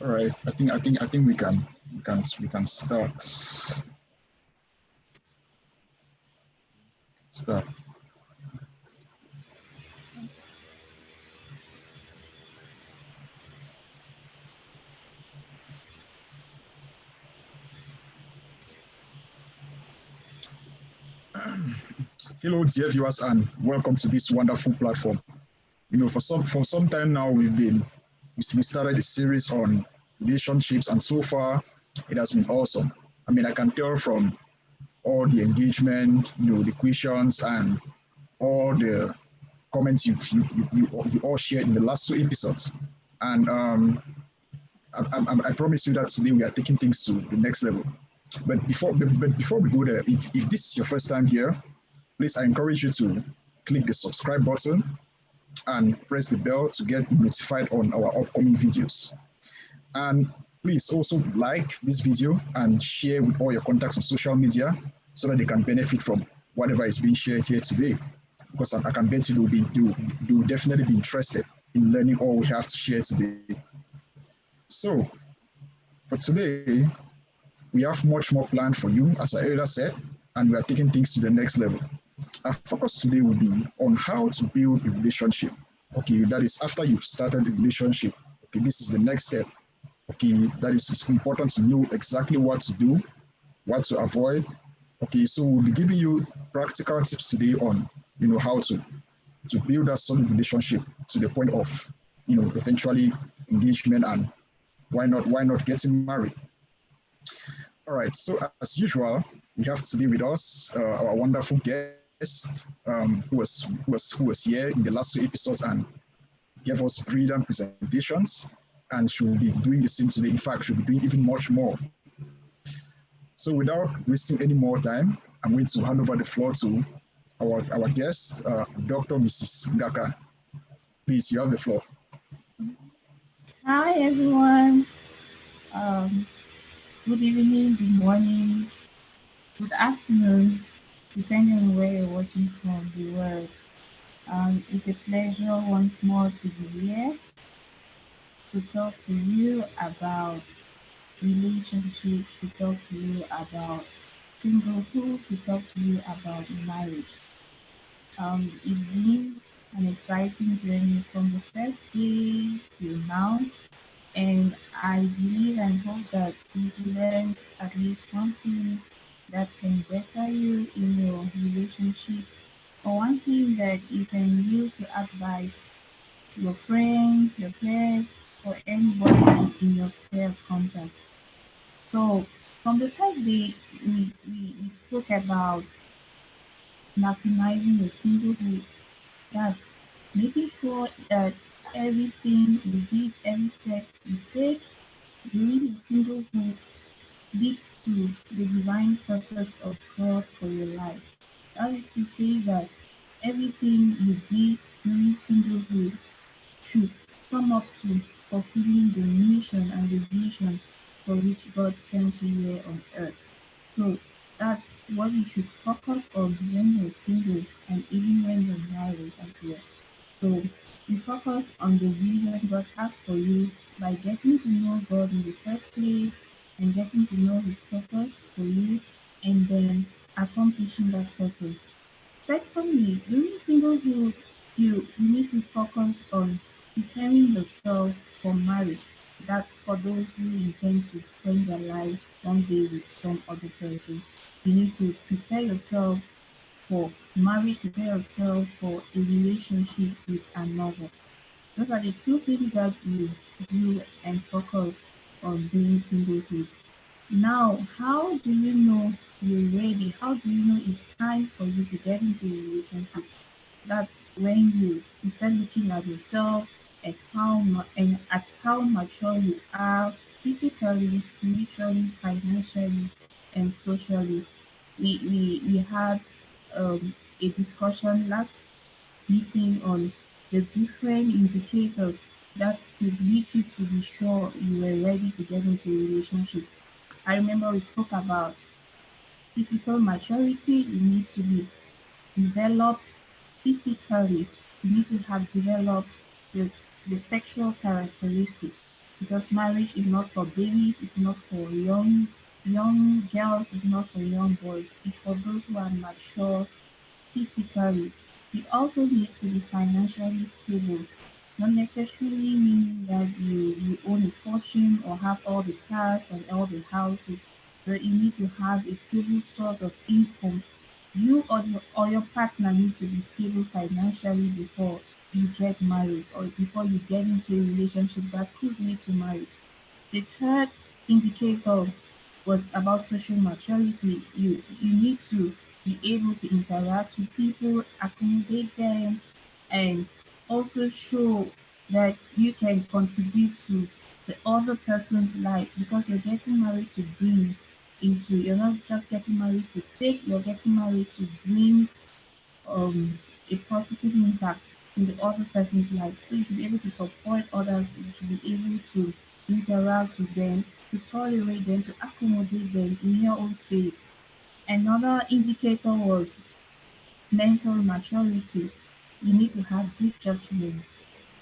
All right. I think we can start. Hello, dear viewers, and welcome to this wonderful platform. For some time now, we started a series on relationships, and so far, it has been awesome. I mean, I can tell from all the engagement, the questions, and all the comments you all shared in the last two episodes. And I promise you that today we are taking things to the next level. But before we go there, if this is your first time here, please I encourage you to click the subscribe button and press the bell to get notified on our upcoming videos. And please also like this video and share with all your contacts on social media so that they can benefit from whatever is being shared here today. Because I can bet you they'll definitely be interested in learning all we have to share today. So for today, we have much more planned for you, as I earlier said, and we are taking things to the next level. Our focus today will be on how to build a relationship. Okay, that is after you've started the relationship. Okay, this is the next step. Okay, that is it's important to know exactly what to do, what to avoid. Okay, so we'll be giving you practical tips today on how to build that solid relationship to the point of eventually engagement, and why not getting married. All right, so as usual, we have today with us our wonderful guest who was here in the last two episodes and gave us brilliant presentations, and she will be doing the same today. In fact, she'll be doing even much more. So without wasting any more time, I'm going to hand over the floor to our guest, Dr. Mrs. Ngaka. Please, you have the floor. Hi everyone. Um, Good evening, good morning, good afternoon, depending on where you're watching from the world. It's a pleasure once more to be here to talk to you about relationships, to talk to you about singlehood, to talk to you about marriage. It's been an exciting journey from the first day till now. And I believe and hope that you learned at least one thing that can better you in your relationships, or one thing that you can use to advise your friends, your peers, or anybody in your sphere of contact. So, from the first day, we spoke about maximizing your singlehood. That's making sure that everything you did, every step you take during your singlehood leads to the divine purpose of God for your life. That is to say that everything you did during singlehood should sum up to fulfilling the mission and the vision for which God sent you here on earth. So that's what you should focus on when you're single and even when you're married as well. So you focus on the vision God has for you by getting to know God in the first place and getting to know His purpose for you, and then accomplishing that purpose. Secondly, during singlehood, you need to focus on preparing yourself for marriage. That's for those who intend to spend their lives one day with some other person. You need to prepare yourself for marriage, prepare yourself for a relationship with another. Those are the two things that you do and focus on during singlehood. Now, how do you know you're ready? How do you know it's time for you to get into a relationship? That's when you start looking at yourself and at how mature you are physically, spiritually, financially, and socially. We had a discussion last meeting on the different indicators that could lead you to be sure you were ready to get into a relationship. I remember we spoke about physical maturity. You need to be developed physically. You need to have developed the sexual characteristics. because marriage is not for babies, it's not for young girls, it's not for young boys. It's for those who are mature physically. You also need to be financially stable, not necessarily meaning that you own a fortune or have all the cars and all the houses, but you need to have a stable source of income. You or your partner need to be stable financially before you get married or before you get into a relationship that could lead to marriage. The third indicator was about social maturity. You need to be able to interact with people, accommodate them, and also show that you can contribute to the other person's life because you're getting married to bring into, you're not just getting married to take, you're getting married to bring um, a positive impact in the other person's life. So you should be able to support others, you should be able to interact with them, to tolerate them, to accommodate them in your own space. Another indicator was mental maturity. You need to have good judgment.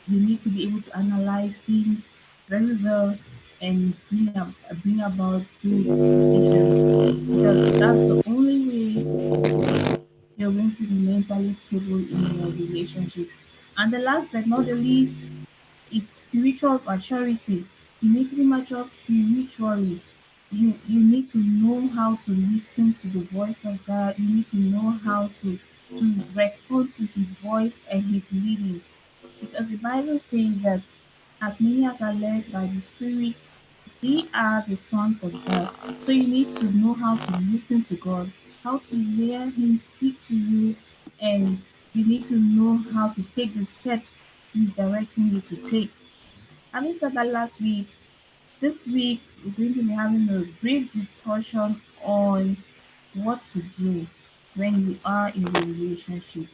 You need to be able to analyze things very well and bring about good decisions because that's the only way you're going to be mentally stable in your relationships. And the last but not the least is spiritual maturity. You need to be mature spiritually. You need to know how to listen to the voice of God. You need to know how to respond to his voice and his leadings. Because the Bible says that as many as are led by the Spirit, they are the sons of God. So you need to know how to listen to God, how to hear Him speak to you, and you need to know how to take the steps He's directing you to take. Having said that last week, this week we're going to be having a brief discussion on what to do when you are in a relationship.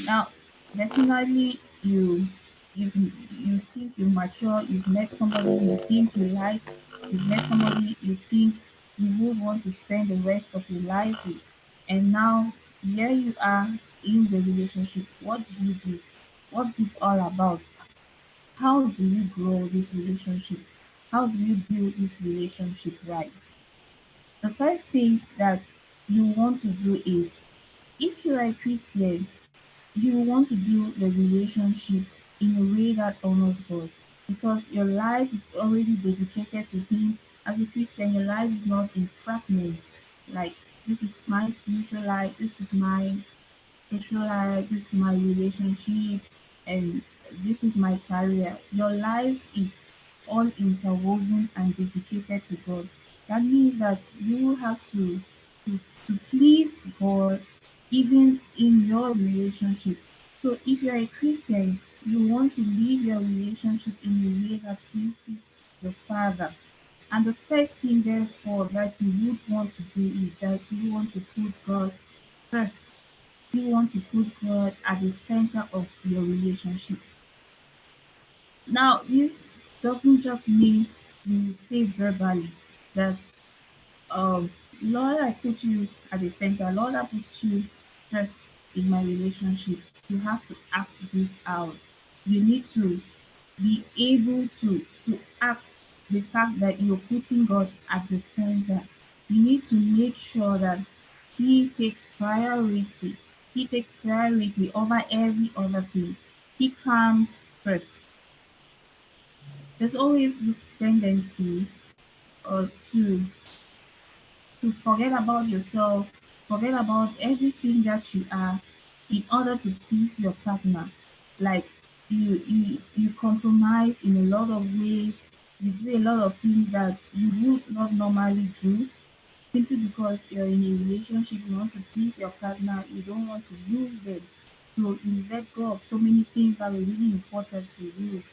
Now, definitely you think you're mature, you've met somebody you think you like, you've met somebody you think you would want to spend the rest of your life with. And now here you are in the relationship. What do you do? What's it all about? How do you grow this relationship? How do you build this relationship right? The first thing that you want to do is if you are a Christian, you want to build the relationship in a way that honors God because your life is already dedicated to Him. As a Christian, your life is not in fragments. Like, this is my spiritual life, this is my social life, this is my relationship, and this is my career. Your life is all interwoven and dedicated to God. That means that you will have to, to please God even in your relationship. So if you're a Christian, you want to live your relationship in a way that pleases the Father. And the first thing, therefore, that you would want to do is that you want to put God first. You want to put God at the center of your relationship. Now, this doesn't just mean you say verbally that, um, Lord, I put you at the center. Lord, I put you first in my relationship. You have to act this out. You need to be able to act the fact that you're putting God at the center. You need to make sure that He takes priority. He takes priority over every other thing. He comes first. There's always this tendency to forget about yourself, forget about everything that you are in order to please your partner. Like you compromise in a lot of ways, you do a lot of things that you would not normally do simply because you're in a relationship, you want to please your partner, you don't want to lose them. So you let go of so many things that were really important to you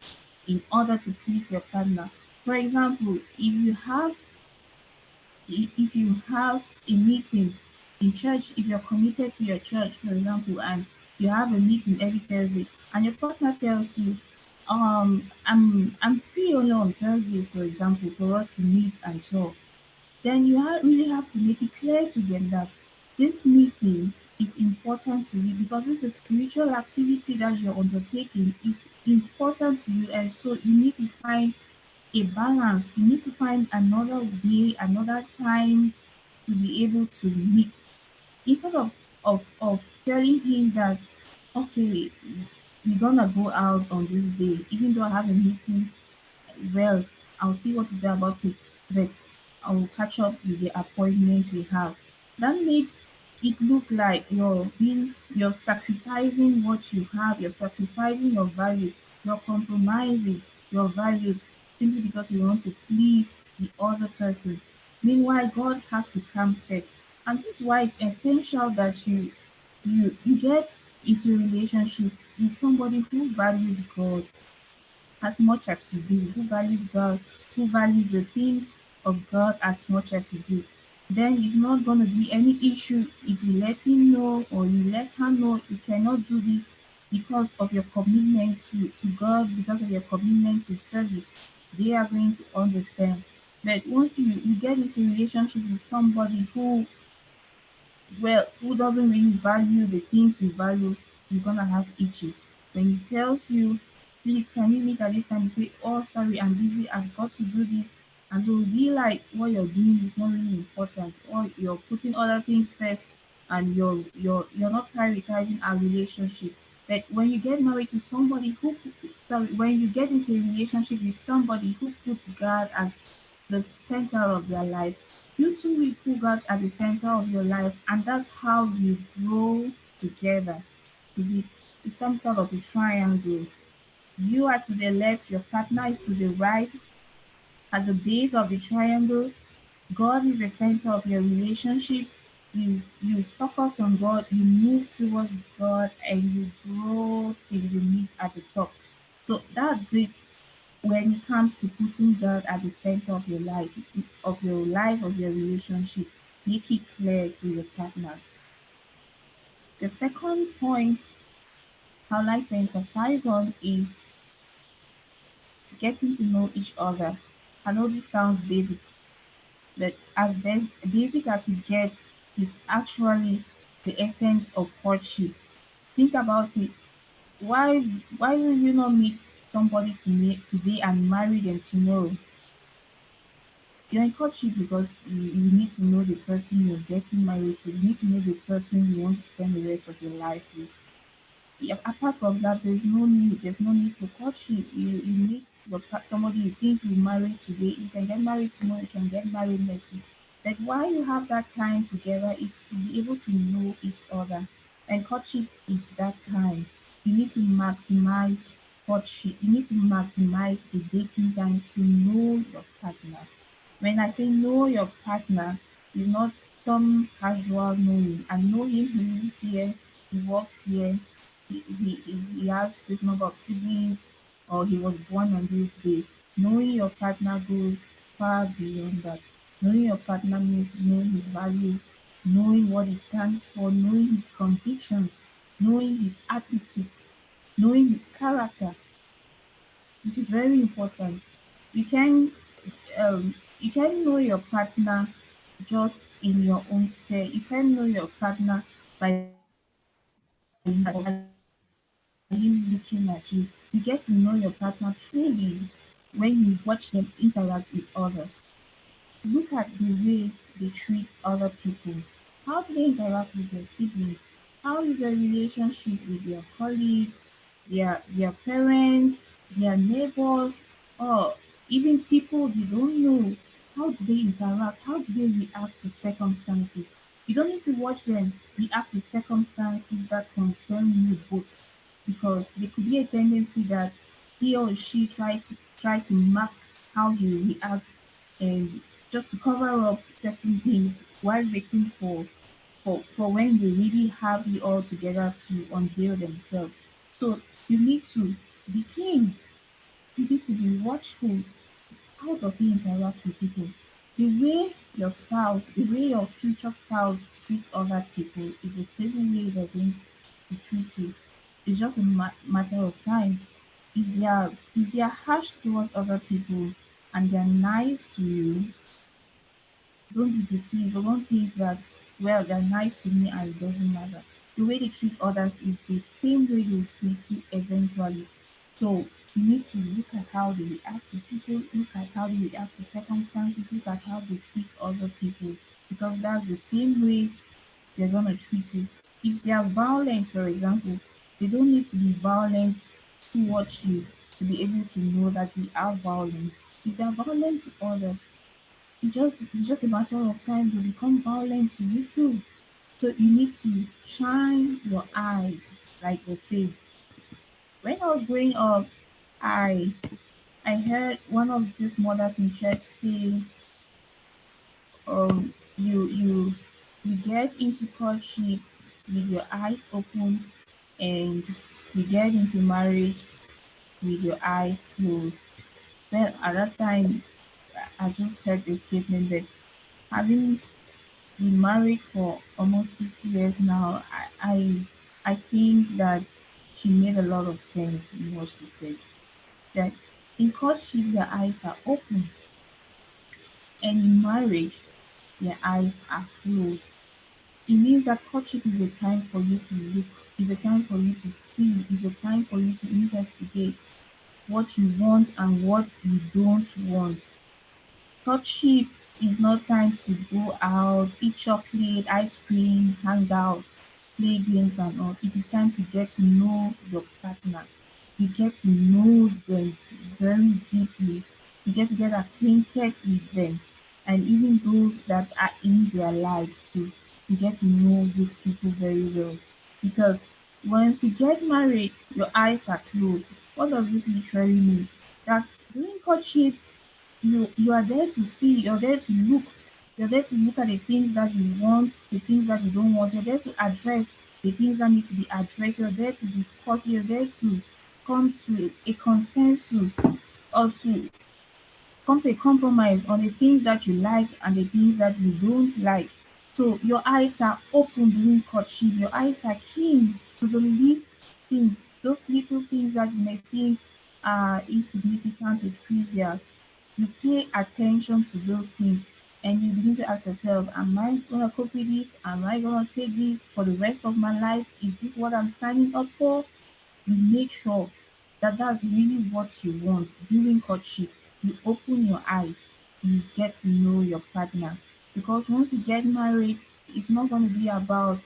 in order to please your partner. For example, if you have a meeting in church, if you're committed to your church, for example, and you have a meeting every Thursday, and your partner tells you, I'm free only on Thursdays, for example, for us to meet and talk, then you really have to make it clear to them that this meeting is important to you because this is a spiritual activity that you're undertaking is important to you, and so you need to find a balance. You need to find another day, another time to be able to meet. Instead of telling him that, okay, we're gonna go out on this day, even though I have a meeting, well, I'll see what to do about it, but I will catch up with the appointment we have. That makes it look like you're sacrificing what you have, you're sacrificing your values, you're compromising your values simply because you want to please the other person. Meanwhile, God has to come first. And this is why it's essential that you get into a relationship with somebody who values God as much as you do, who values God, who values the things of God as much as you do, then it's not going to be any issue if you let him know or you let her know you cannot do this because of your commitment to God, because of your commitment to service. They are going to understand. But once you get into a relationship with somebody who doesn't really value the things you value, you're gonna have itches. When he tells you, please can we meet at this time, you say, oh sorry, I'm busy, I've got to do this. And it will be like what you're doing is not really important, or you're putting other things first and you're not prioritizing our relationship. But when you get married to somebody when you get into a relationship with somebody who puts God as the center of their life, you two will put God at the center of your life, and that's how you grow together to be some sort of a triangle. You are to the left, your partner is to the right. At the base of the triangle, God is the center of your relationship. You focus on God, you move towards God, and you grow till you meet at the top. So that's it when it comes to putting God at the center of your relationship. Make it clear to your partners. The second point I'd like to emphasize on is getting to know each other. I know this sounds basic, but basic as it gets is actually the essence of courtship. Think about it. Why why will you not meet somebody today and marry them tomorrow? You're in courtship because you need to know the person you're getting married to. You need to know the person you want to spend the rest of your life with. Yeah, apart from that, there's no need for courtship. You meet somebody you think you marry today. You can get married tomorrow. You can get married next week. But why you have that time together is to be able to know each other. And courtship is that time. You need to maximize courtship. You need to maximize the dating time to know your partner. When I say know your partner, it's not some casual knowing. I know him, he lives here, he works here, he has this number of siblings, or he was born on this day. Knowing your partner goes far beyond that. Knowing your partner means knowing his values, knowing what he stands for, knowing his convictions, knowing his attitudes, knowing his character, which is very important. You can you can know your partner just in your own sphere. You can know your partner by him looking at you. You get to know your partner truly when you watch them interact with others. Look at the way they treat other people. How do they interact with their siblings? How is their relationship with their colleagues, their parents, their neighbors, or even people they don't know? How do they interact? How do they react to circumstances? You don't need to watch them react to circumstances that concern you both, because there could be a tendency that he or she try to mask how he reacts, and just to cover up certain things while waiting for when they really have it all together to unveil themselves. So you need to be keen. You need to be watchful. How does he interact with people? The way the way your future spouse treats other people is the same way they're going to treat you. It's just a matter of time. If they are harsh towards other people and they're nice to you, don't be deceived. Don't think that, well, they're nice to me and it doesn't matter. The way they treat others is the same way they'll treat you eventually. So You need to look at how they react to people, look at how they react to circumstances, look at how they treat other people, because that's the same way they're gonna treat you. If they are violent, for example, they don't need to be violent towards you to be able to know that they are violent. If they are violent to others, it's just a matter of time to become violent to you too. So you need to shine your eyes, like they say. When I was growing up, I I heard one of these mothers in church say, you get into courtship with your eyes open, and you get into marriage with your eyes closed. Well, at that time, I just heard the statement that having been married for almost 6 years now, I think that she made a lot of sense in what she said. That in courtship, your eyes are open, and in marriage, your eyes are closed. It means that courtship is a time for you to look, is a time for you to see, is a time for you to investigate what you want and what you don't want. Courtship is not time to go out, eat chocolate, ice cream, hang out, play games and all. It is time to get to know your partner. You get to know them very deeply. You get acquainted with them. And even those that are in their lives too. You get to know these people very well. Because once you get married, your eyes are closed. What does this literally mean? That during courtship, you are there to see, you're there to look at the things that you want, the things that you don't want, you're there to address the things that need to be addressed, you're there to discuss, you're there to come to a consensus, or to come to a compromise on the things that you like and the things that you don't like. So your eyes are open during courtship, your eyes are keen to the least things, those little things that you may think are insignificant or trivial. You pay attention to those things, and you begin to ask yourself, am I going to copy this? Am I going to take this for the rest of my life? Is this what I'm signing up for? You make sure that that's really what you want during courtship. You open your eyes, you get to know your partner. Because once you get married, it's not going to be about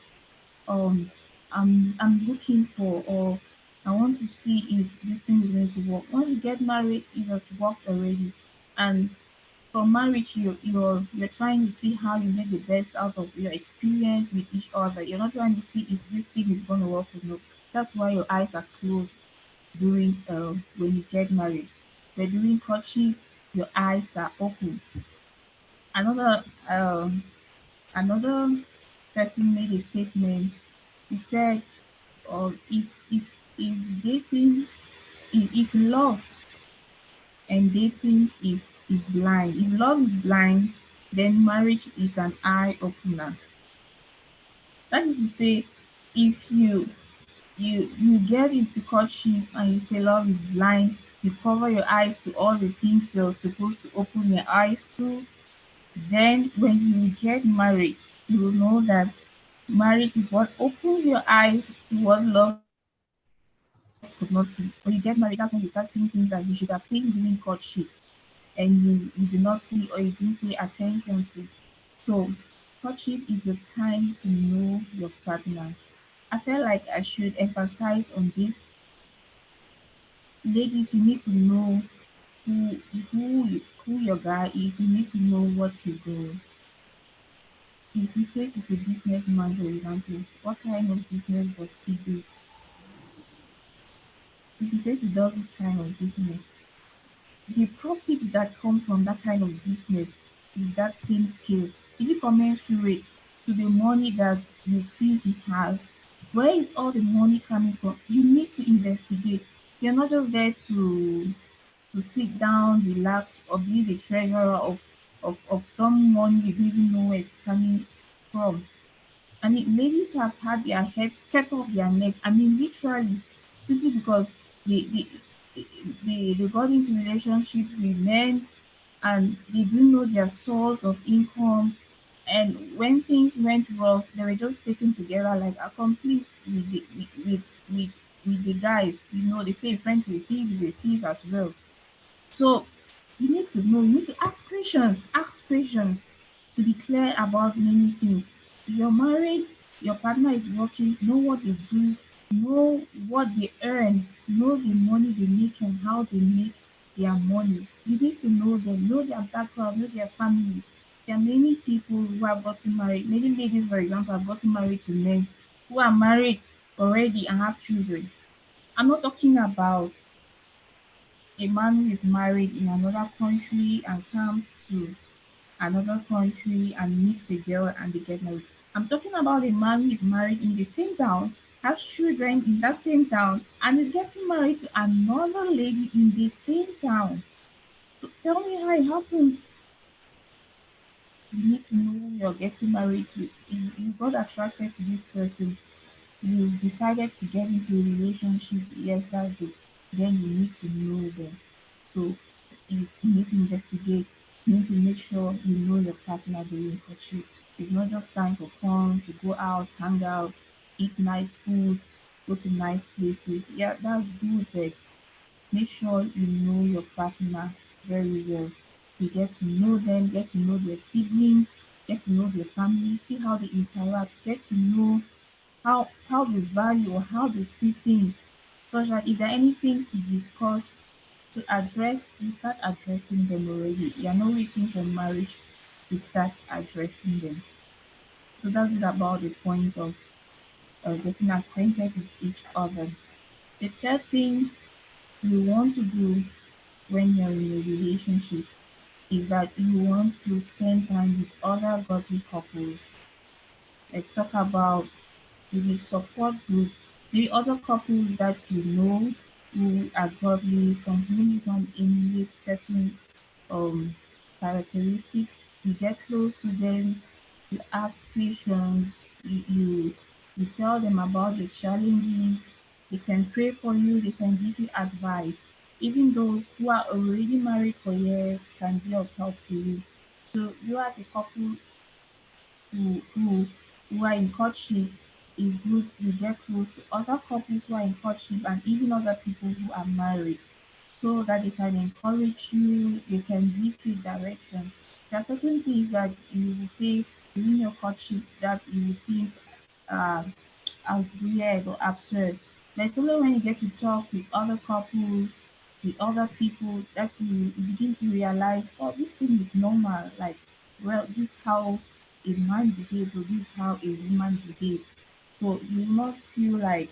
um I'm looking for, or I want to see if this thing is going to work. Once you get married, it has worked already. And for marriage, you're trying to see how you make the best out of your experience with each other. You're not trying to see if this thing is going to work or not. That's why your eyes are closed during when you get married. But during courtship, your eyes are open. Another another person made a statement. He said, if dating, if love and dating is blind, if love is blind, then marriage is an eye opener. That is to say, if you get into courtship and you say love is blind, you cover your eyes to all the things you're supposed to open your eyes to, then when you get married, you will know that marriage is what opens your eyes to what love could not see. When you get married, that's when you start seeing things that you should have seen during courtship and you did not see, or you didn't pay attention to. So courtship is the time to know your partner. I felt like I should emphasize on this. Ladies, you need to know who your guy is. You need to know what he does. If he says he's a businessman, for example, what kind of business does he do? If he says he does this kind of business, the profit that comes from that kind of business with that same scale, is it commensurate to the money that you see he has? Where is all the money coming from? You need to investigate. You're not just there to sit down, relax, or be the treasurer of some money you don't even know where it's coming from. I mean, ladies have had their heads cut off their necks. I mean, literally, simply because they they, they got into relationship with men and they didn't know their source of income. And when things went rough, they were just taken together like accomplices with with the guys. You know, they say a friend to a thief is a thief as well. So you need to know, you need to ask questions to be clear about many things. You're married, your partner is working, know what they do, know what they earn, know the money they make and how they make their money. You need to know them, know their background, know their family. There are many people who have gotten married, many ladies, for example, have gotten married to men who are married already and have children. I'm not talking about a man who is married in another country and comes to another country and meets a girl and they get married. I'm talking about a man who is married in the same town, has children in that same town, and is getting married to another lady in the same town. So tell me how it happens. You need to know who you're getting married to. You got attracted to this person, you've decided to get into a relationship, yes, that's it. Then you need to know them. So you need to investigate. You need to make sure you know your partner during courtship. It's not just time for fun to go out, hang out, eat nice food, go to nice places. Yeah, that's good, but make sure you know your partner very well. You get to know them, get to know their siblings, get to know their family, see how they interact, get to know how they value or how they see things, such that if there are any things to discuss, to address, you start addressing them already. You're not waiting for marriage to start addressing them. So that's it about the point of getting acquainted with each other. The third thing you want to do when you're in a relationship is that you want to spend time with other godly couples. Let's talk about maybe support groups, maybe other couples that you know who are godly, from whom you can emulate certain um, characteristics. You get close to them, you ask questions, you tell them about the challenges. They can pray for you, they can give you advice. Even those who are already married for years can be of help to you. So you as a couple who are in courtship, is good you get close to other couples who are in courtship and even other people who are married, so that they can encourage you, they can give you direction. There are certain things that you will face during your courtship that you will think uh, are weird or absurd. But it's only when you get to talk with other couples, with other people, that you begin to realize, oh, this thing is normal. Like, well, this is how a man behaves, or this is how a woman behaves. So you will not feel like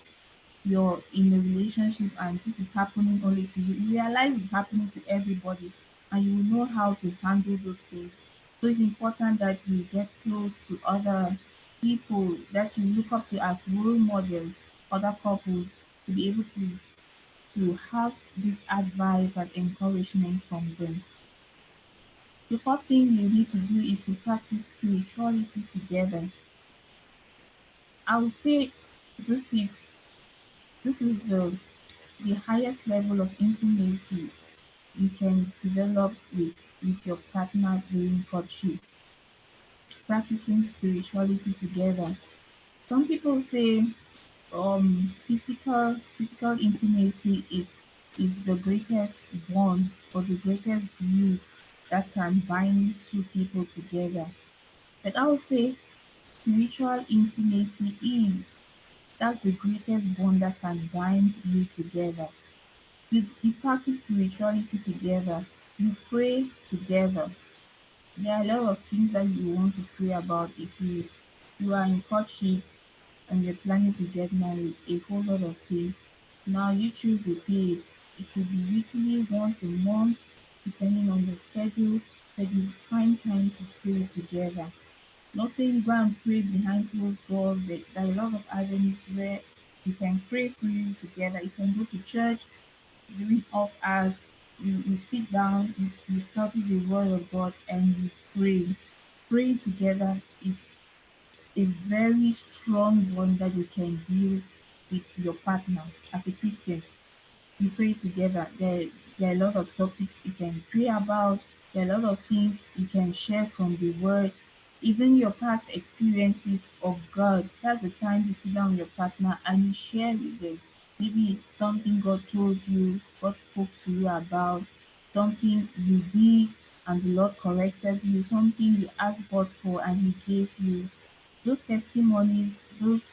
you're in a relationship and this is happening only to you. You realize it's happening to everybody and you will know how to handle those things. So it's important that you get close to other people that you look up to as role models, other couples, to be able to have this advice and encouragement from them. The fourth thing you need to do is to practice spirituality together. I would say this is this is the highest level of intimacy you can develop with your partner during courtship, practicing spirituality together. Some people say physical intimacy is the greatest bond or the greatest glue that can bind two people together. But I would say spiritual intimacy is that's the greatest bond that can bind you together. You practice spirituality together. You pray together. There are a lot of things that you want to pray about if you are in courtship and you're planning to get married. A whole lot of things. Now you choose the days. It could be weekly, once a month, depending on the schedule. But you find time to pray together. Not saying you go and pray behind closed doors, but there are a lot of avenues where you can pray freely together. You can go to church during off hours, you sit down, you study the word of God and you pray. Praying together is a very strong bond that you can build with your partner. As a Christian, you pray together. There are a lot of topics you can pray about. There are a lot of things you can share from the word. Even your past experiences of God. That's the time you sit down with your partner and you share with them. Maybe something God told you, God spoke to you about, something you did and the Lord corrected you, something you asked God for and He gave you. Those testimonies, those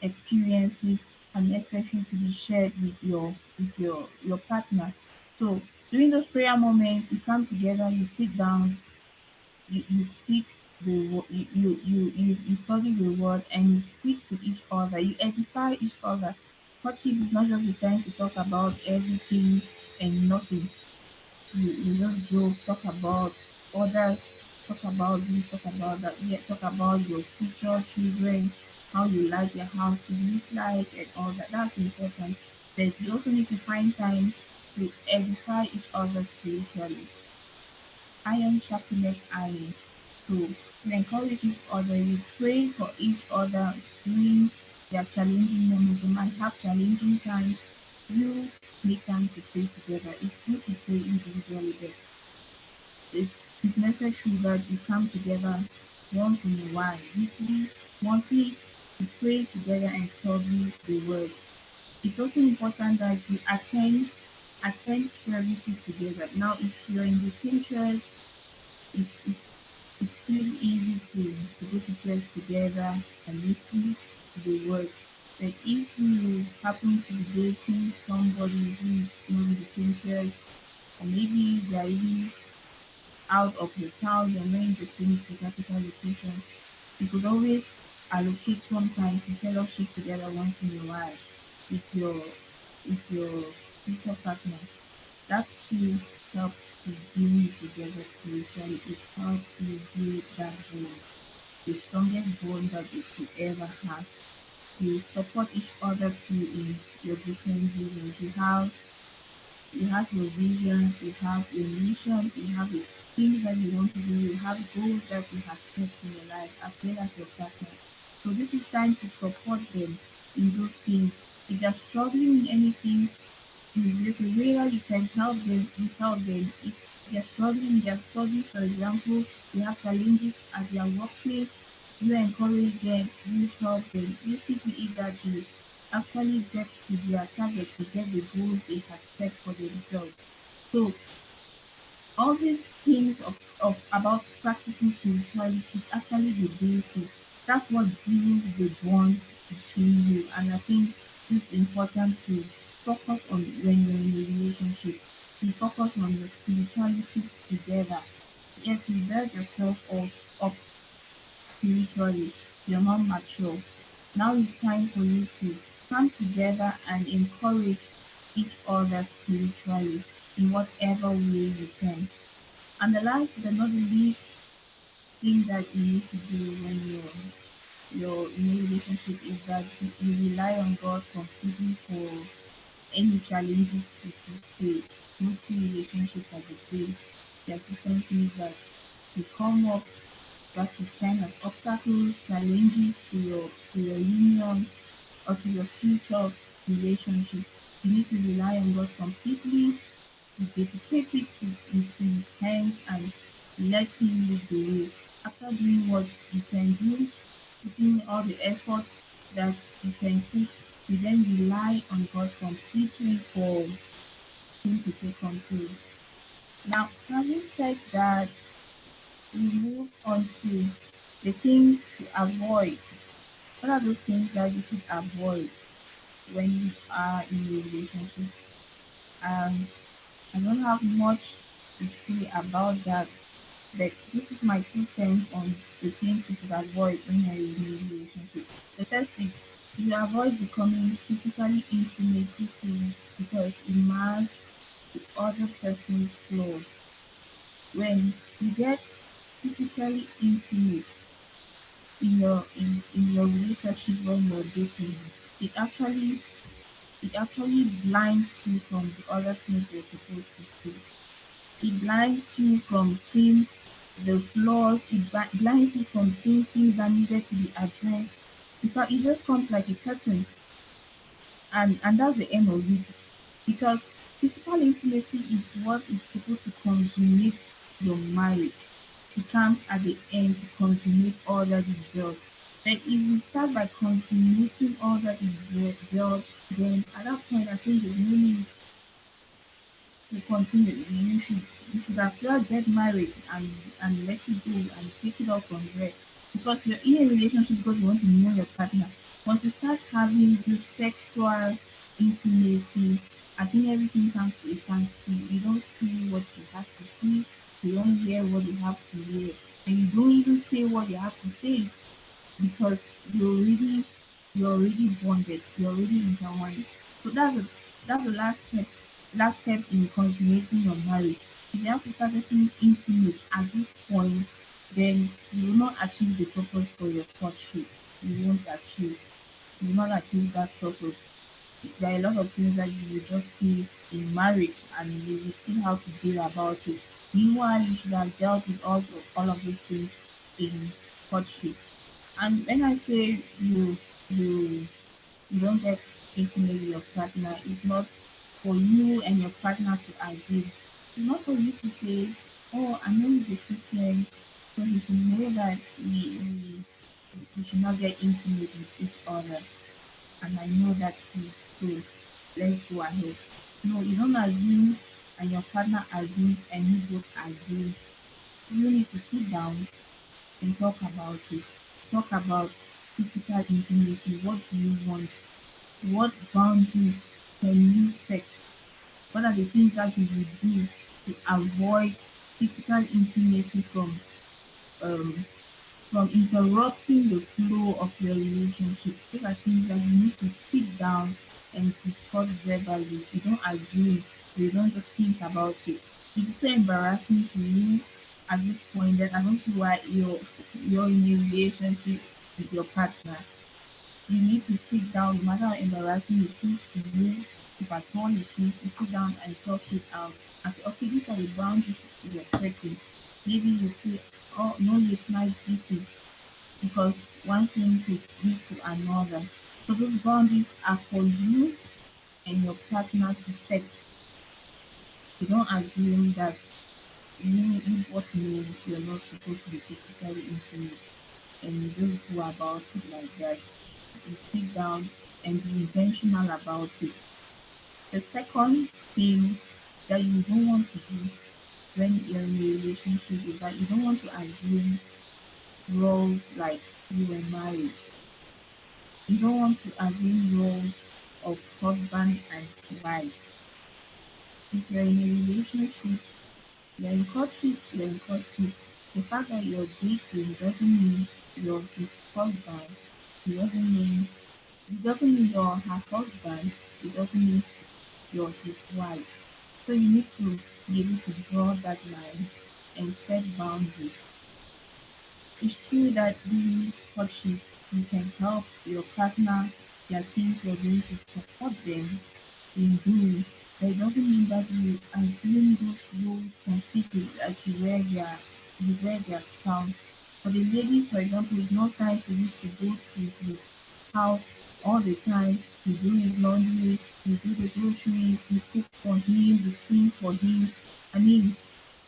experiences are necessary to be shared with your partner. So during those prayer moments, you come together, you sit down, you speak you study the word and you speak to each other, you edify each other. Courtship is not just the time to talk about everything and nothing. You just joke, talk about others, talk about this, talk about that, yeah, talk about your future children, how you like your house to look like and all that. That's important. But you also need to find time to edify each other spiritually. Iron sharpeneth iron. So you encourage each other, you pray for each other during their challenging moments. They might have challenging times. You make time to pray together. It's good to pray individually, but it's necessary that you come together once in a while, weekly, monthly, to pray together and study the word. It's also important that you attend services together. Now, if you're in the same church, it's pretty easy to go to church together and listen to the word. But if you happen to be dating somebody who is not in the same church, or maybe they are even out of the town, you're not in the same geographical location, you could always allocate some time to fellowship together once in a while with your future partner. That still helps to bring you together spiritually. It helps you build that bond, the strongest bond that you could ever have. You support each other too in your different visions. You have your visions, you have your mission, you have the things that you want to do, you have goals that you have set in your life as well as your partner. So this is time to support them in those things. If they're struggling in anything, there's a way that you can help them, you help them. If they're struggling in their studies, for example, they have challenges at their workplace, you encourage them, you help them. You see to it that they actually get to their targets, to get the goals they have set for themselves. So all these things of about practicing spirituality is actually the basis. That's what builds the bond between you. And I think it's important to focus on when you're in a relationship. You focus on your spirituality together. Yes, you build yourself up spiritually. You're not mature. Now it's time for you to come together and encourage each other spiritually in whatever way you can. And the last but not the least thing that you need to do when you're in a relationship is that you rely on God completely for any challenges you could face. No two relationships are the same. There are different things that will come up that could stand as obstacles, challenges to your union or to your future relationship. You need to rely on God completely, you dedicate it into his hands and let him lead the way. After doing what you can do, putting all the efforts that you can put, you then rely on God completely for him to take control. Now, having said that, we move on to the things to avoid. What are those things that you should avoid when you are in a relationship? Um, I don't have much to say about that, but this is my 2 cents on the things you should avoid when you're in a relationship. The first is you should avoid becoming physically intimate too soon because it masks the other person's flaws. When you get physically intimate in your relationship when you're dating, it actually it actually blinds you from the other things you're supposed to see. It blinds you from seeing the flaws. It blinds you from seeing things that needed to be addressed. In fact, it just comes like a curtain, and that's the end of it. Because physical intimacy is what is supposed to consummate your marriage. It comes at the end to consummate all that is built. But if you start by consummating all that is built, then at that point I think there's no need to continue. You should as well get married and let it go and take it off from there. Because you're in a relationship because you want to know your partner. Once you start having this sexual intimacy, I think everything comes to a standstill. You don't see what you have to see, you don't hear what you have to hear, and you don't even say what you have to say because you're already bonded, you're already intertwined. So that's the last step in consummating your marriage. If you have to start getting intimate at this point, then you will not achieve the purpose for your courtship. You won't achieve. You will not achieve that purpose. There are a lot of things that you will just see in marriage and you will see how to deal about it. Meanwhile, you should have dealt with all of these things in courtship. And when I say you you don't get intimate with your partner, it's not for you and your partner to assume. It's not for you to say, "Oh, I know he's a Christian, so he should know that we should not get intimate with each other." And I know that too, so let's go ahead. No, you don't assume, and your partner assumes, and you both assume. You need to sit down and talk about it. Talk about physical intimacy. What do you want? What boundaries can you set? What are the things that you will do to avoid physical intimacy um, from interrupting the flow of your relationship? Those are things that you need to sit down and discuss verbally. You don't assume, you don't just think about it. If it's so embarrassing to you at this point, then I don't see why you're in a relationship with your partner. You need to sit down, no matter how embarrassing it is to you, if at all it is, you sit down and talk it out and say, okay, these are the boundaries you're setting. Maybe you say, oh, no late night visits because one thing could lead to another. So those boundaries are for you and your partner to set. You don't assume that you both know you're not supposed to be physically intimate and you just go about it like that. You sit down and be intentional about it. The second thing that you don't want to do when you're in a relationship is that you don't want to assume roles like you were married. You don't want to assume roles of husband and wife. If you're in a relationship, you're in courtship. The fact that you're dating doesn't mean you're his husband. It doesn't mean you're her husband. It doesn't mean you're his wife. So you need to be able to draw that line and set boundaries. It's true that during courtship, you can help your partner. There are things you're going to support them in doing, but it doesn't mean that you assume those roles completely, like you wear their spouse. For the ladies, for example, it's not time for you to go to his house all the time. You do his laundry, you do the groceries, you cook for him, you clean for him. I mean,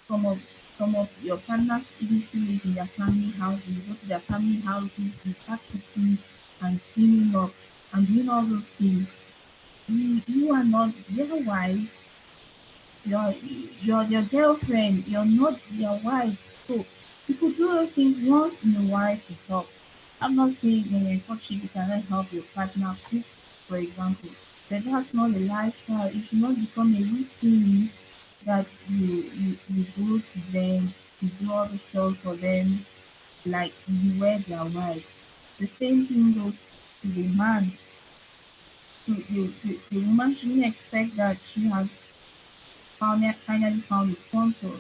some of some of your partners even still live in their family houses. You go to their family houses, you start cooking and cleaning up and doing all those things. You are not their wife, you're their girlfriend, you're not their wife. So you could do those things once in a while to help. I'm not saying when you're in courtship you cannot help your partner cook, for example. But that's not a lifestyle. It should not become a routine that you go to them, you do all the chores for them like you were their wife. The same thing goes to the man. The woman shouldn't expect that she has finally found a sponsor.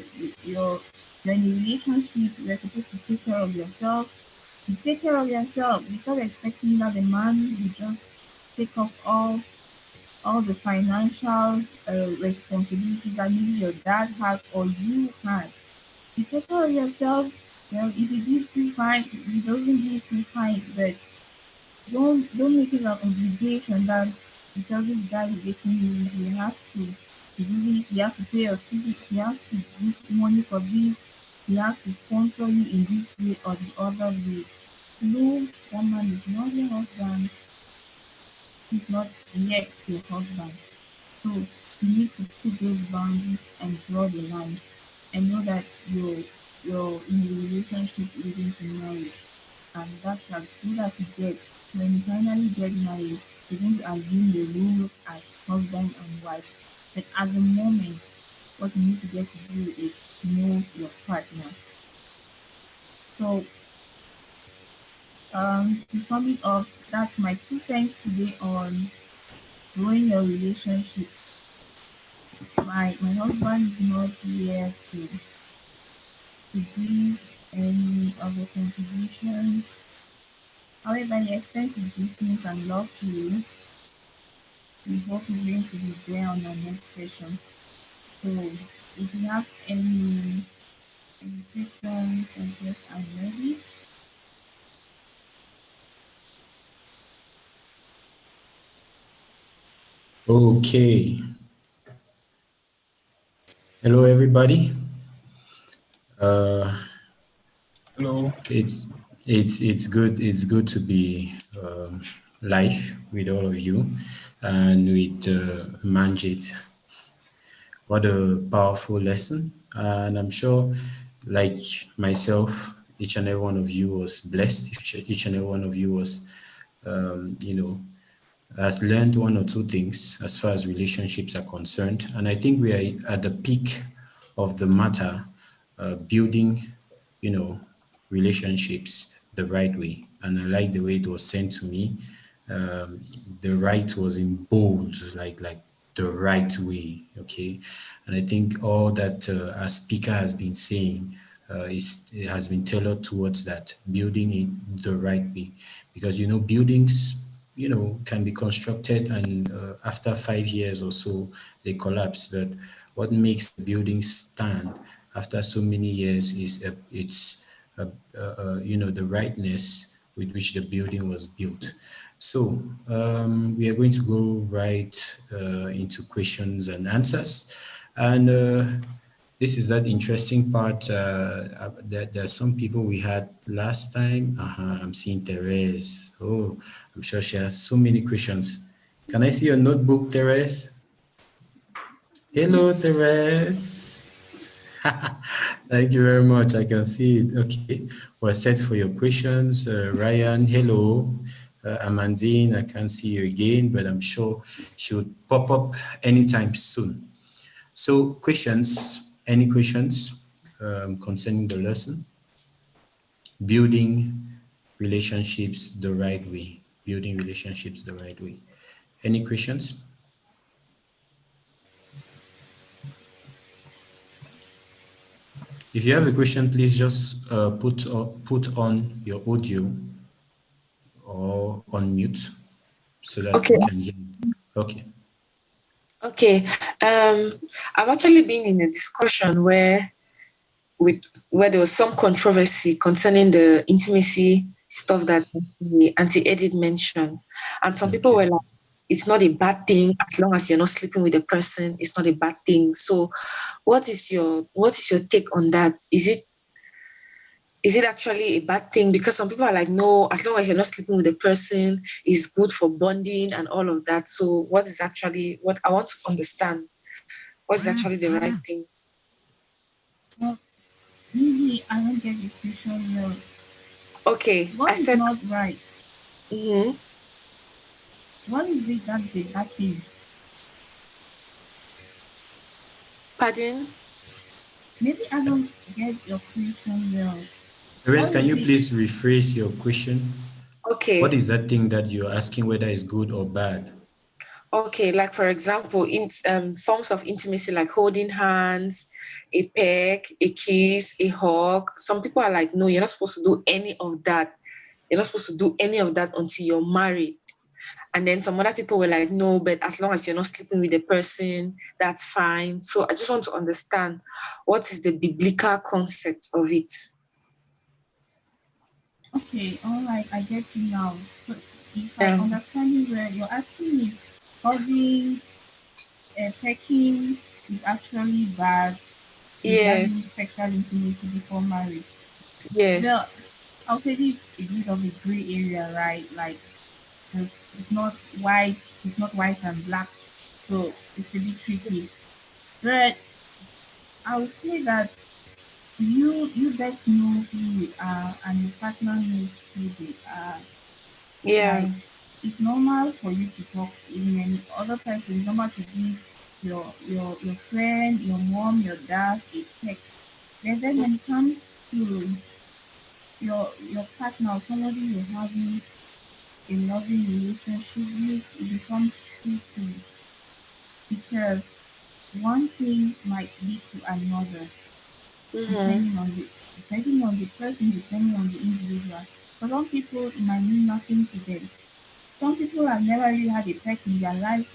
You're in a relationship, you're supposed to take care of yourself. You take care of yourself. You stop expecting that the man will just take up all the financial responsibilities that maybe your dad had or you had. You take care of yourself. Well, if he gives you fine, if he doesn't give you fine, but don't make it an obligation that because this guy is dating you, he has to pay your school fees, he has to give money for this, he has to sponsor you in this way or the other way. No, that man is not your husband, he's not yet your husband. So you need to put those boundaries and draw the line and know that you're in a relationship leading to marriage. And that's as good as it gets. When you finally get married, you're going to assume the roles as husband and wife. But at the moment, what you need to get to do is to know your partner. So to sum it up, that's my 2 cents today on growing your relationship. My husband is not here to give any other contributions. However, he extends his greetings and love to you. We hope he's going to be there on our next session. So if you have any questions, I guess I'm ready. Okay. Hello, everybody. Uh, Hello. it's it's good. It's good to be live with all of you and with Manjit. What a powerful lesson! And I'm sure, like myself, each and every one of you was blessed. Each and every one of you was, you know, has learned one or two things as far as relationships are concerned. And I think we are at the peak of the matter, building, you know, relationships the right way. And I like the way it was sent to me. Um, the right was in bold, like the right way. Okay. And I think all that our speaker has been saying it has been tailored towards that, building it the right way. Because, buildings can be constructed and after 5 years or so they collapse. But what makes the building stand after so many years is the rightness with which the building was built. So we are going to go right into questions and answers, and this is that interesting part. There are some people we had last time. I'm seeing Therese. Oh, I'm sure she has so many questions. Can I see your notebook, Therese? Hello, Therese. Thank you very much. I can see it. Okay. Well, set for your questions. Ryan, hello. Amandine, I can't see you again, but I'm sure she would pop up anytime soon. So, questions? Any questions concerning the lesson? Building relationships the right way. Building relationships the right way. Any questions? If you have a question, please just put on your audio or on mute so that Okay, we can hear it. Okay. okay. I've actually been in a discussion where there was some controversy concerning the intimacy stuff that the Auntie Edith mentioned, and some people Okay. were like, "It's not a bad thing as long as you're not sleeping with the person. It's not a bad thing." So, what is your take on that? Is it actually a bad thing? Because some people are like, no, as long as you're not sleeping with the person, it's good for bonding and all of that. So what I want to understand? What's actually the right thing? Well, maybe I don't get the question well. Okay, I What is said, not right? mhm, What is it that's a bad thing? pardon. Maybe I don't get your question well. Therese, What can is you it? please rephrase your question? What Okay, is that thing that you're asking whether it's good or bad? okay. Like for example, in forms of intimacy like holding hands, a peck, a kiss, a hug. Some people are like, no, you're not supposed to do any of that. You're not supposed to do any of that until you're married. And then some other people were like, no, but as long as you're not sleeping with the person, that's fine. So I just want to understand what is the biblical concept of it. Okay, all right, I get you now. So if I Yeah. understand you well, you're asking me if hugging, pecking is actually bad Yes. regarding sexual intimacy before marriage. Well, Yes. I'll say this a bit of a gray area, right? Like it's not white, it's not white and black, so it's a bit tricky. But I would say that you best know who you are, and your partner knows who they are. Yeah. Like it's normal for you to talk in any other person. It's normal to give your friend, your mom, your dad a text. But then when it comes to your partner or somebody you're having a loving relationship with, it becomes tricky because one thing might lead to another Mm-hmm. depending on the person, depending on the individual. For some people, it might mean nothing to them. Some people have never really had a pet in their life.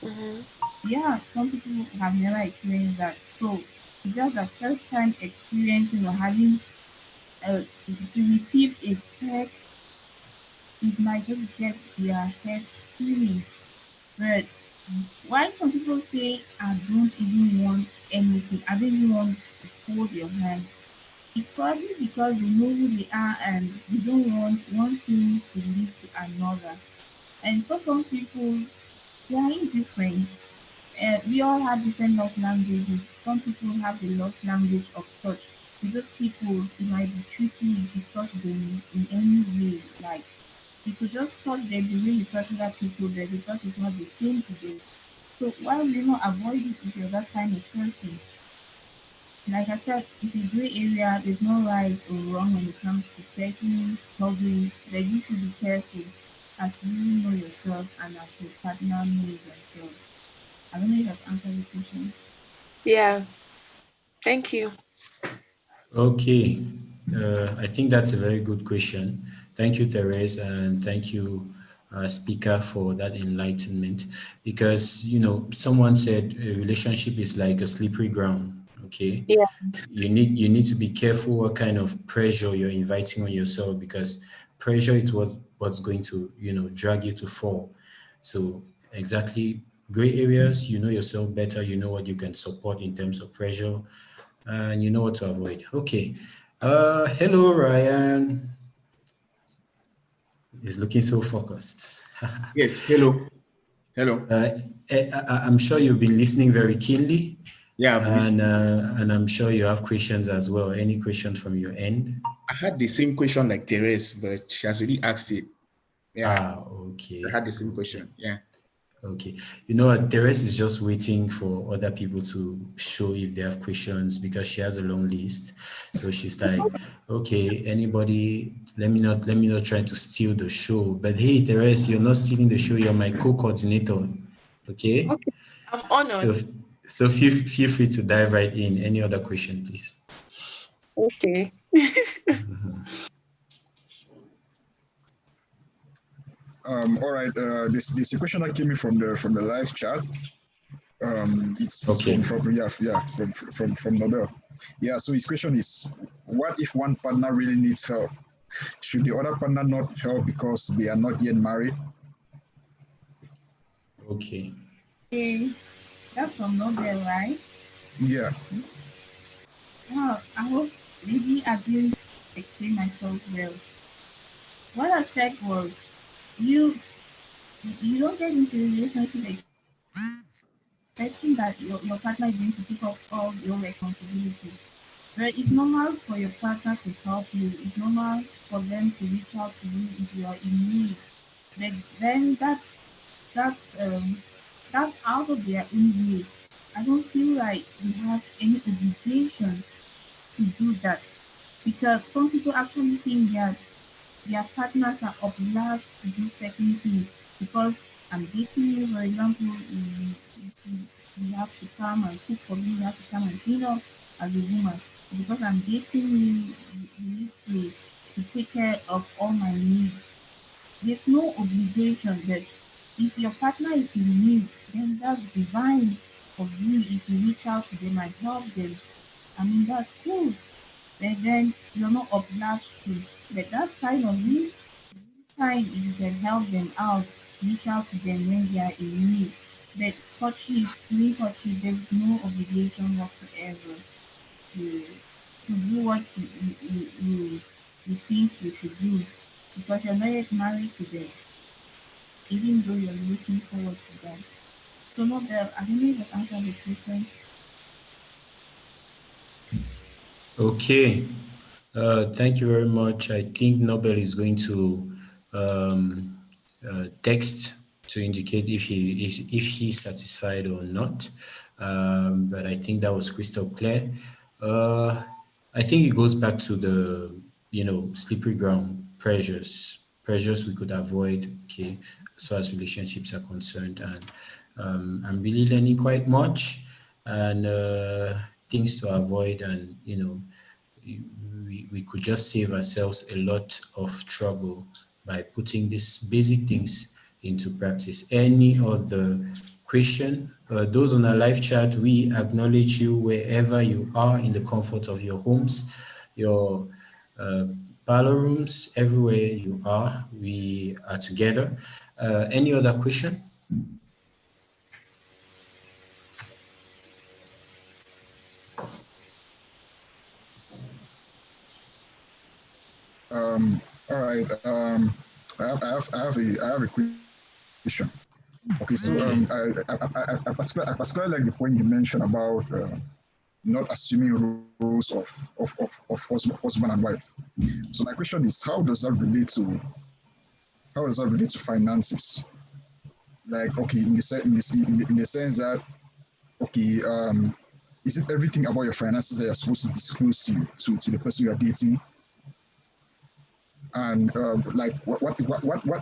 Mm-hmm. Yeah, some people have never experienced that. So it's just a first time experiencing or having to receive a pet, it might just get their head spinning. But why some people say I don't even want anything, I don't even want to hold your hand, it's probably because they know who they are and they don't want one thing to lead to another. And for some people, they are indifferent. We all have different love languages. Some people have the love language of touch. With those people, it might be tricky if you touch them in any way. Like you could just touch them the way you touch other people, but the touch is not the same to them. So why will you not avoid it if you're that kind of person? Like I said, it's a gray area. There's no right or wrong when it comes to petting, hugging, but you should be careful as you know yourself and as your partner knows themselves. I don't know if I've answered the question. Yeah. Thank you. Okay, I think that's a very good question. Thank you, Therese, and thank you, speaker, for that enlightenment. Because someone said a relationship is like a slippery ground. Okay, Yeah. you need to be careful what kind of pressure you're inviting on yourself, because pressure is what's going to drag you to fall. So exactly, gray areas, you know yourself better, you know what you can support in terms of pressure, and you know what to avoid. Okay. Hello, Ryan. He's looking so focused. Yes, hello. Hello. I'm sure you've been listening very keenly, Yeah, I've and listened. I'm sure you have questions as well. Any questions from your end? I had the same question like Therese, but she has already asked it. Yeah, Ah, I okay, had the same okay. question. Yeah. Okay. You know what? Therese is just waiting for other people to show if they have questions, because she has a long list. So she's like, okay, anybody, let me not try to steal the show. But hey, Therese, you're not stealing the show, you're my co-coordinator. Okay? Okay. I'm honored. So so feel free to dive right in. Any other question, please? Okay. All right. This a question that came in from the live chat. It's Okay. from Nobel. Yeah. So his question is, what if one partner really needs help? Should the other partner not help because they are not yet married? Okay. Okay, that's from Nobel, right? Yeah. I hope maybe I didn't explain myself well. What I said was you you don't get into a relationship expecting that your partner is going to pick up all your responsibilities. But it's normal for your partner to help you. It's normal for them to reach out to you if you are in need. But then that's out of their own way. I don't feel like we have any obligation to do that because some people actually think that their partners are obliged to do certain things because I'm dating you, for example, you have to come and cook for me, you have to come and clean up as a woman. Because I'm dating you, you need to take care of all my needs. There's no obligation that if your partner is in need, then that's divine of you if you reach out to them and help them. I mean, that's cool. And then you're not obliged to. But that's kind of you. Fine if you can help them out, reach out to them when they are in need. But courtship, doing courtship, there's no obligation whatsoever to to do what you think you should do because you're not yet married to them, even though you're looking forward to them. So, Nobel, I don't know if I've answered the question. Okay. Thank you very much. I think Nobel is going to um, text to indicate if he's satisfied or not. But I think that was crystal clear. Uh, I think it goes back to the slippery ground pressures we could avoid. Okay, as far as relationships are concerned, and I'm really learning quite much and things to avoid, and we could just save ourselves a lot of trouble by putting these basic things into practice. Any other question? Those on our live chat, we acknowledge you wherever you are in the comfort of your homes, your uh, parlor rooms, everywhere you are. We are together. Any other question? All right. I have a question. Okay, so Okay. I particularly like the point you mentioned about not assuming roles of husband and wife. So my question is, how does that relate to finances? Like, okay, in the sense that okay, is it everything about your finances that you're supposed to disclose to the person you are dating? And like, what are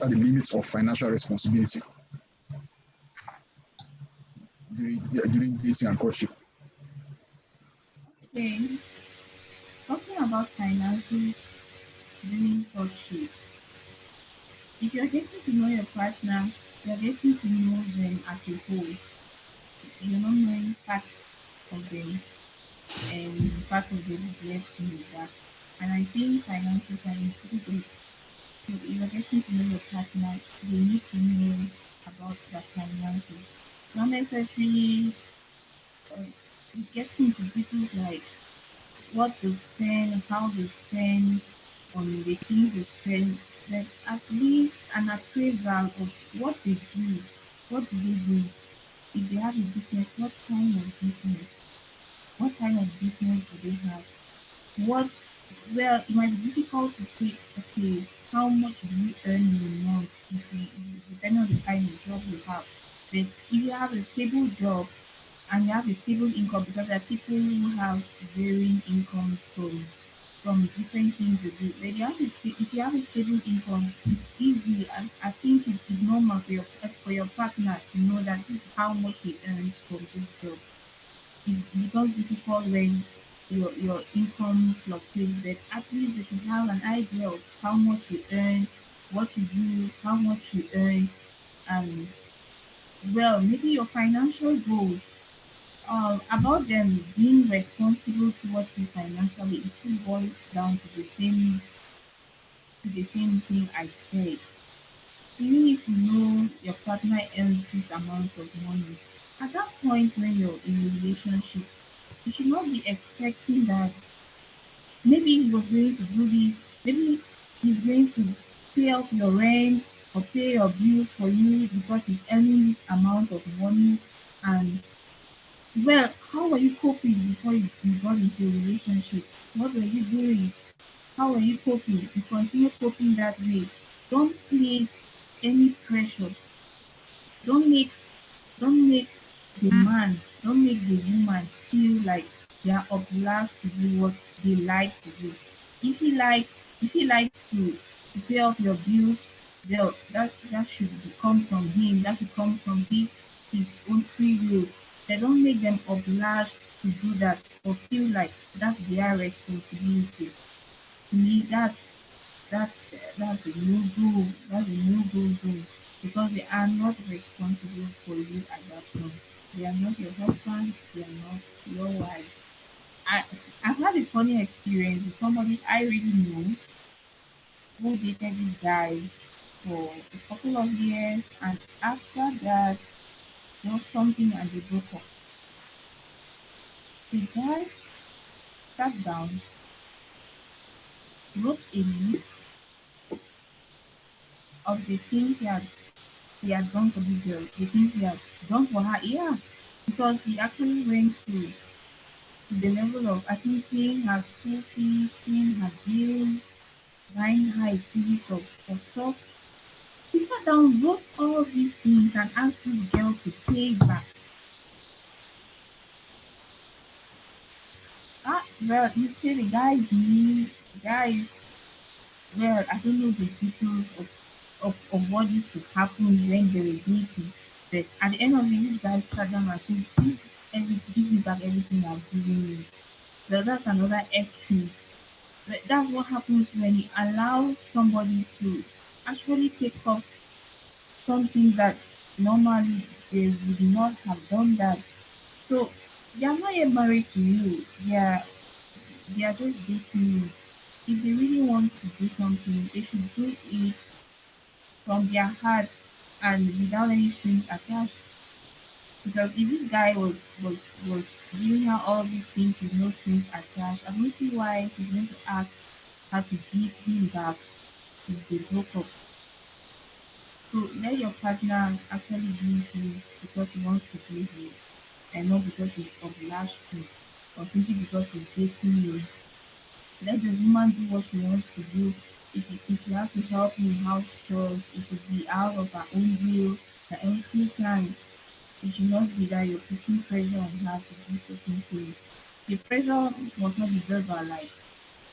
the limits of financial responsibility during dating and courtship? Okay, talking about finances during courtship. If you're getting to know your partner, you're getting to know them as a whole. You're not knowing parts of them, and part of them is left in the dark. And I think finances are included. So if you're getting to know your partner, you need to know about their finances. Not necessarily uh, getting into details like what they spend, how they spend, on the things they spend, but at least an appraisal of what they do, what do they do, if they have a business, what kind of business, what kind of business do they have, what, well, it might be difficult to say, okay, how much do you earn in a month depending on the kind of job you have. But if you have a stable job and you have a stable income, because there are people who have varying incomes from different things they do. But if you have a stable income, it's easy. I think it's normal for your partner to know that this is how much he earns from this job. It becomes difficult when your income fluctuates, but at least they should have an idea of how much you earn, what you do, how much you earn, and well, maybe your financial goals. About them being responsible towards you financially, it still boils down to the same thing I said. Even if you know your partner earns this amount of money, at that point when you're in a relationship, you should not be expecting that maybe he was going to do this, maybe he's going to pay off your rent or pay your bills for you because he's earning this amount of money. And well, how were you coping before you got into a relationship? What were you doing? How were you coping? You continue coping that way. Don't place any pressure. Don't make don't make the woman feel like they are obliged to do what they like to do. If he likes to pay off your bills, well, that should come from him. That should come from his own free will. They don't make them obliged to do that or feel like that's their responsibility. To me, that's that's a no go. That's a no go zone because they are not responsible for you at that point. They are not your husband. They are not your wife. I I've had a funny experience with somebody I really know who dated this guy for a couple of years, and after that there was something and they broke up. The guy sat down. wrote a list of the things he had done for this girl, the things he had done for her. Yeah, because he actually went to the level of, I think, paying her school fees, paying her bills, buying her a series of stuff. He sat down, wrote all these things, and asked this girl to pay back. Ah, well, you say the guys mean guys. Well, I don't know the details of what used to happen when they were dating, but at the end of it, this guy sat down and said, give me back everything I've given you. So that's another extreme. But that's what happens when you allow somebody to actually take up something that normally they would not have done that. So they are not yet married to you. They are just dating you. If they really want to do something, they should do it from their hearts and without any strings attached. Because if this guy was giving her all these things with no strings attached, I don't see why he's going to ask her to give him back if they broke up. So let your partner actually give you because he wants to give you and not because he's obliged to or simply because he's dating you. Let the woman do what she wants to do. If she has to help you in house chores, it should be out of her own will at any free time. It should not be that you're putting pressure on her to do certain things. The pressure must not be verbal, like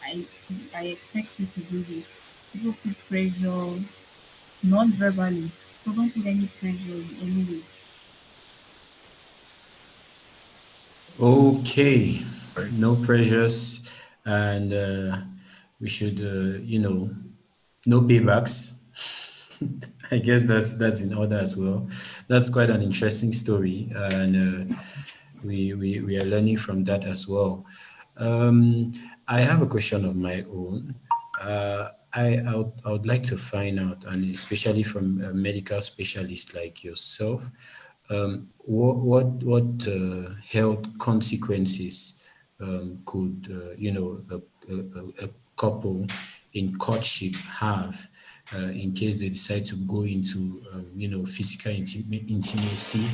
I I expect you to do this. People put pressure non-verbally, so don't put any pressure in any way. Okay, Right. no pressures, and we should, no paybacks. I guess that's in order as well. That's quite an interesting story, and we are learning from that as well. Um, I have a question of my own. I would like to find out, and especially from a medical specialist like yourself, what health consequences could a couple in courtship have in case they decide to go into physical intimacy,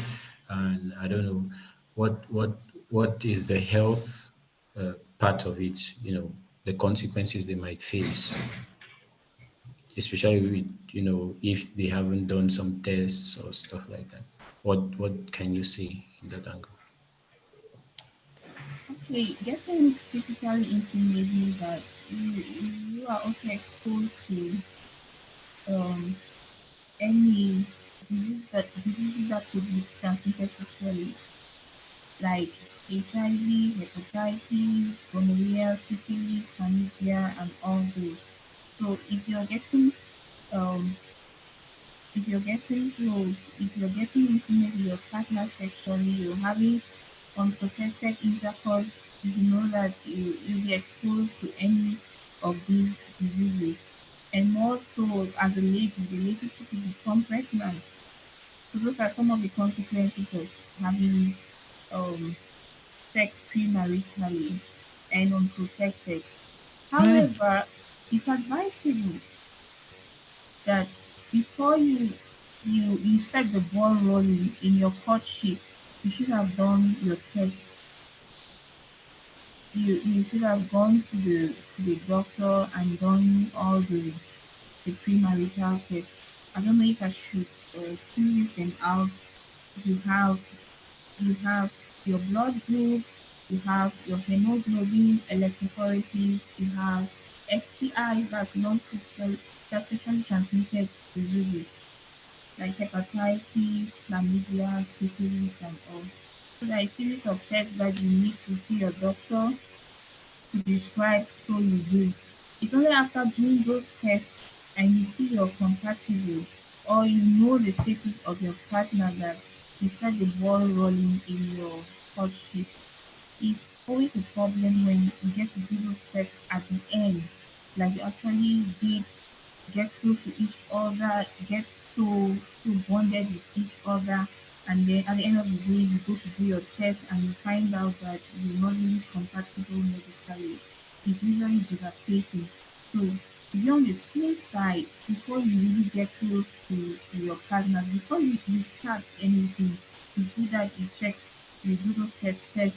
and I don't know what is the health part of it, the consequences they might face, especially with, if they haven't done some tests or stuff like that. What can you say in that angle? Okay, getting physically intimate means that you are also exposed to um, any diseases that could be transmitted sexually, like HIV, hepatitis, gonorrhea, syphilis, chlamydia, and all those. So um, if you're getting close, if you're getting intimate with your partner sexually, you're having unprotected intercourse, you should know that you'll be exposed to any of these diseases. And more so as a lady, the lady too could become pregnant. So those are some of the consequences of having um, sex premaritally and unprotected. However, it's advisable that before you set the ball rolling in your courtship, you should have done your test. You should have gone to the doctor and done all the premarital test. I don't know if I should still list them out. You have you have your blood group, you have your hemoglobin, electrophoresis, you have STI, that's sexually transmitted diseases like hepatitis, chlamydia, syphilis, and all. So there are a series of tests that you need to see your doctor to describe so you do. It's only after doing those tests and you see you're compatible or you know the status of your partner that you set the ball rolling in your courtship. It's always a problem when you get to do those tests at the end. Like you actually get close to each other, get so bonded with each other, and then at the end of the day you go to do your test and you find out that you're not really compatible medically. It's usually devastating. So be on the safe side before you really get close to your partner. Before you start anything, it's good that you check, you do those tests first.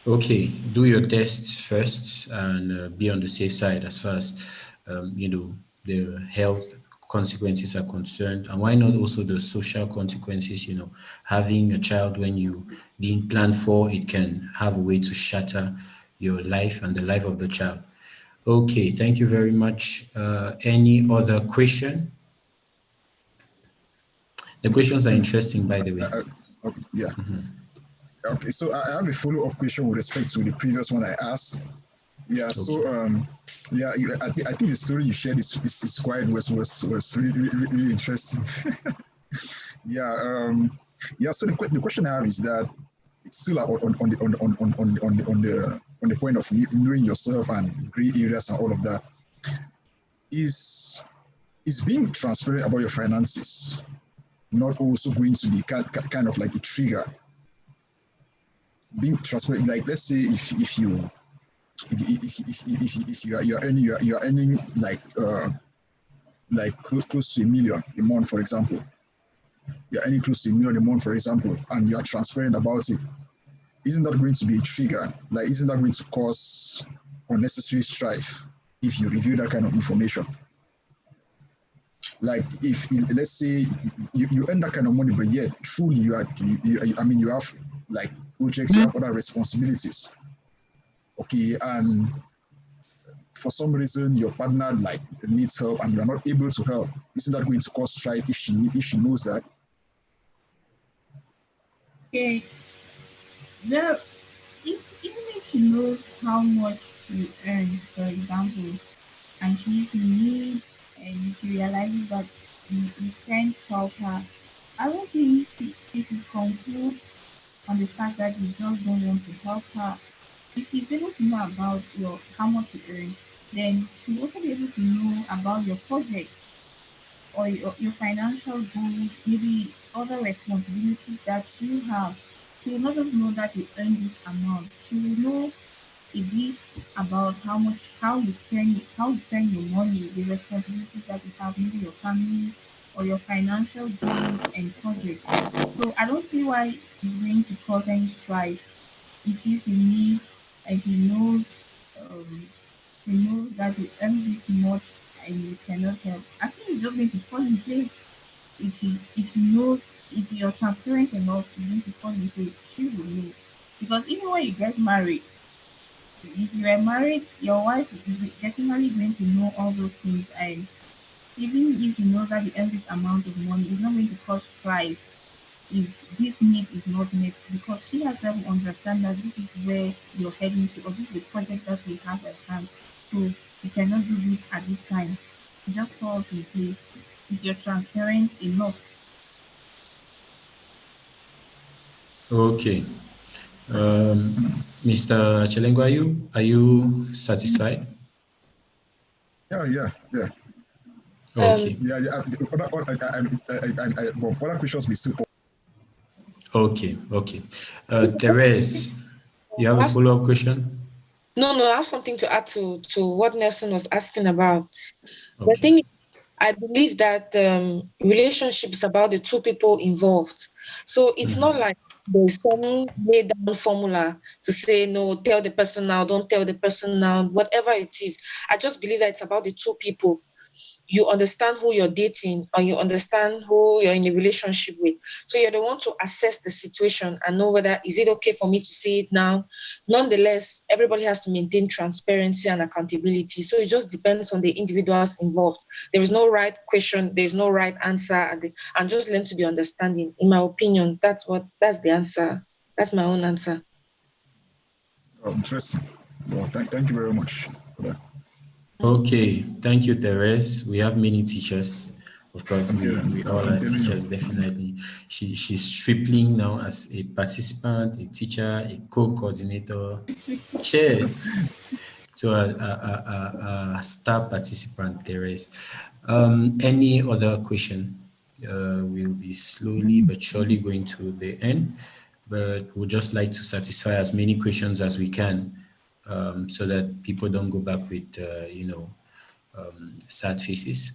Okay, do your tests first and be on the safe side as far as the health consequences are concerned, and why not also the social consequences? Having a child when you didn't plan for it can have a way to shatter your life and the life of the child. Okay, thank you very much. Any other question? The questions are interesting, by the way. Okay, yeah. Okay, so I have a follow-up question with respect to the previous one I asked. Yeah, Okay. so yeah, I think the story you shared is quite was really, really interesting. Yeah, yeah. So the question I have is that it's still on the point of knowing yourself and gray areas and all of that. Is being transparent about your finances not also going to be kind of like a trigger? Being transparent, like let's say if you are earning like close to a million a month, for example, you're earning close to a million a month, for example, and you are transparent about it, isn't that going to be a trigger? Like, isn't that going to cause unnecessary strife if you review that kind of information? Like, if let's say you earn that kind of money, but yet truly I mean, you have like projects, you have other responsibilities. Okay, and for some reason your partner like needs help and you are not able to help, isn't that going to cause strife if she knows that? Okay, well, if even if she knows how much you earn, for example, and she's in need and she realizes that you can't help her, I don't think she should conclude on the fact that you just don't want to help her. If she's able to know about your how much you earn, then she'll also be able to know about your projects or your financial goals, maybe other responsibilities that you have. She will not just know that you earn this amount. She will know a bit about how you spend your money, the responsibilities that you have, maybe your family or your financial goals and projects. So I don't see why it's going to cause any strife if she's in need and um she knows that you earn this much and you cannot help. I think it's just going to fall in place if she knows, if you're transparent enough, it's going to fall in place. She will know. Because even when you get married, if you are married, your wife is definitely going to know all those things. And even if she knows that you earn this amount of money, it's not going to cause strife if this need is not met, because she herself will understand that this is where you're heading to, or this is the project that we have at hand. So you cannot do this at this time. It just falls in place if you're transparent enough. Okay. Mr. Chelengo, are you satisfied? Yeah. Um, Okay. Yeah, yeah. Well, other questions we still. Okay. Okay. Therese, you have a That's- follow-up question? no, I have something to add to what Nelson was asking about. The Okay. thing, I believe that relationship is about the two people involved. So it's not like there's some laid down formula to say no, tell the person now, don't tell the person now, whatever it is. I just believe that it's about the two people. You understand who you're dating or you understand who you're in a relationship with. So you're the one to assess the situation and know whether is it okay for me to say it now. Nonetheless, everybody has to maintain transparency and accountability. So it just depends on the individuals involved. There is no right question, there's no right answer, and just learn to be understanding. In my opinion, that's the answer. That's my own answer. Oh, interesting. Well, thank you very much for that. Okay. Thank you, Therese. We have many teachers. Of course, we all I'm are telling you. teachers, definitely. She's tripling now as a participant, a teacher, a co-coordinator. Cheers to a star participant, Therese. Any other question? We'll be slowly but surely going to the end. but we'd just like to satisfy as many questions as we can, so that people don't go back with, sad faces.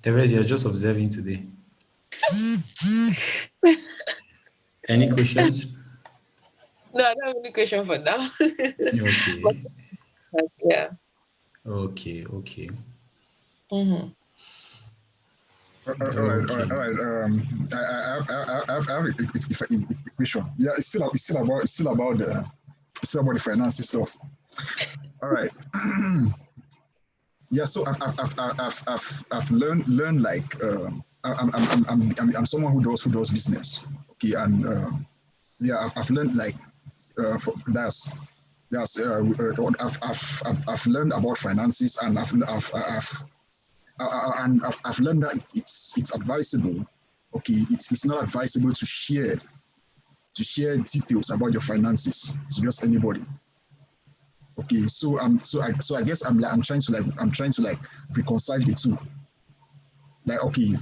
Therese, you're just observing today. Any questions? No, I don't have any question for now. Okay, But, yeah. okay. Mm-hmm. Okay. All right. I have a question. Yeah, it's still about the finances stuff. All right. Yeah, so I've learned like I'm someone who does business. Okay, and yeah, I've learned like I've learned about finances, and I've learned that it's advisable. Okay, it's not advisable to share details about your finances to just anybody. Okay, so I guess I'm trying to reconcile the two. Like, okay,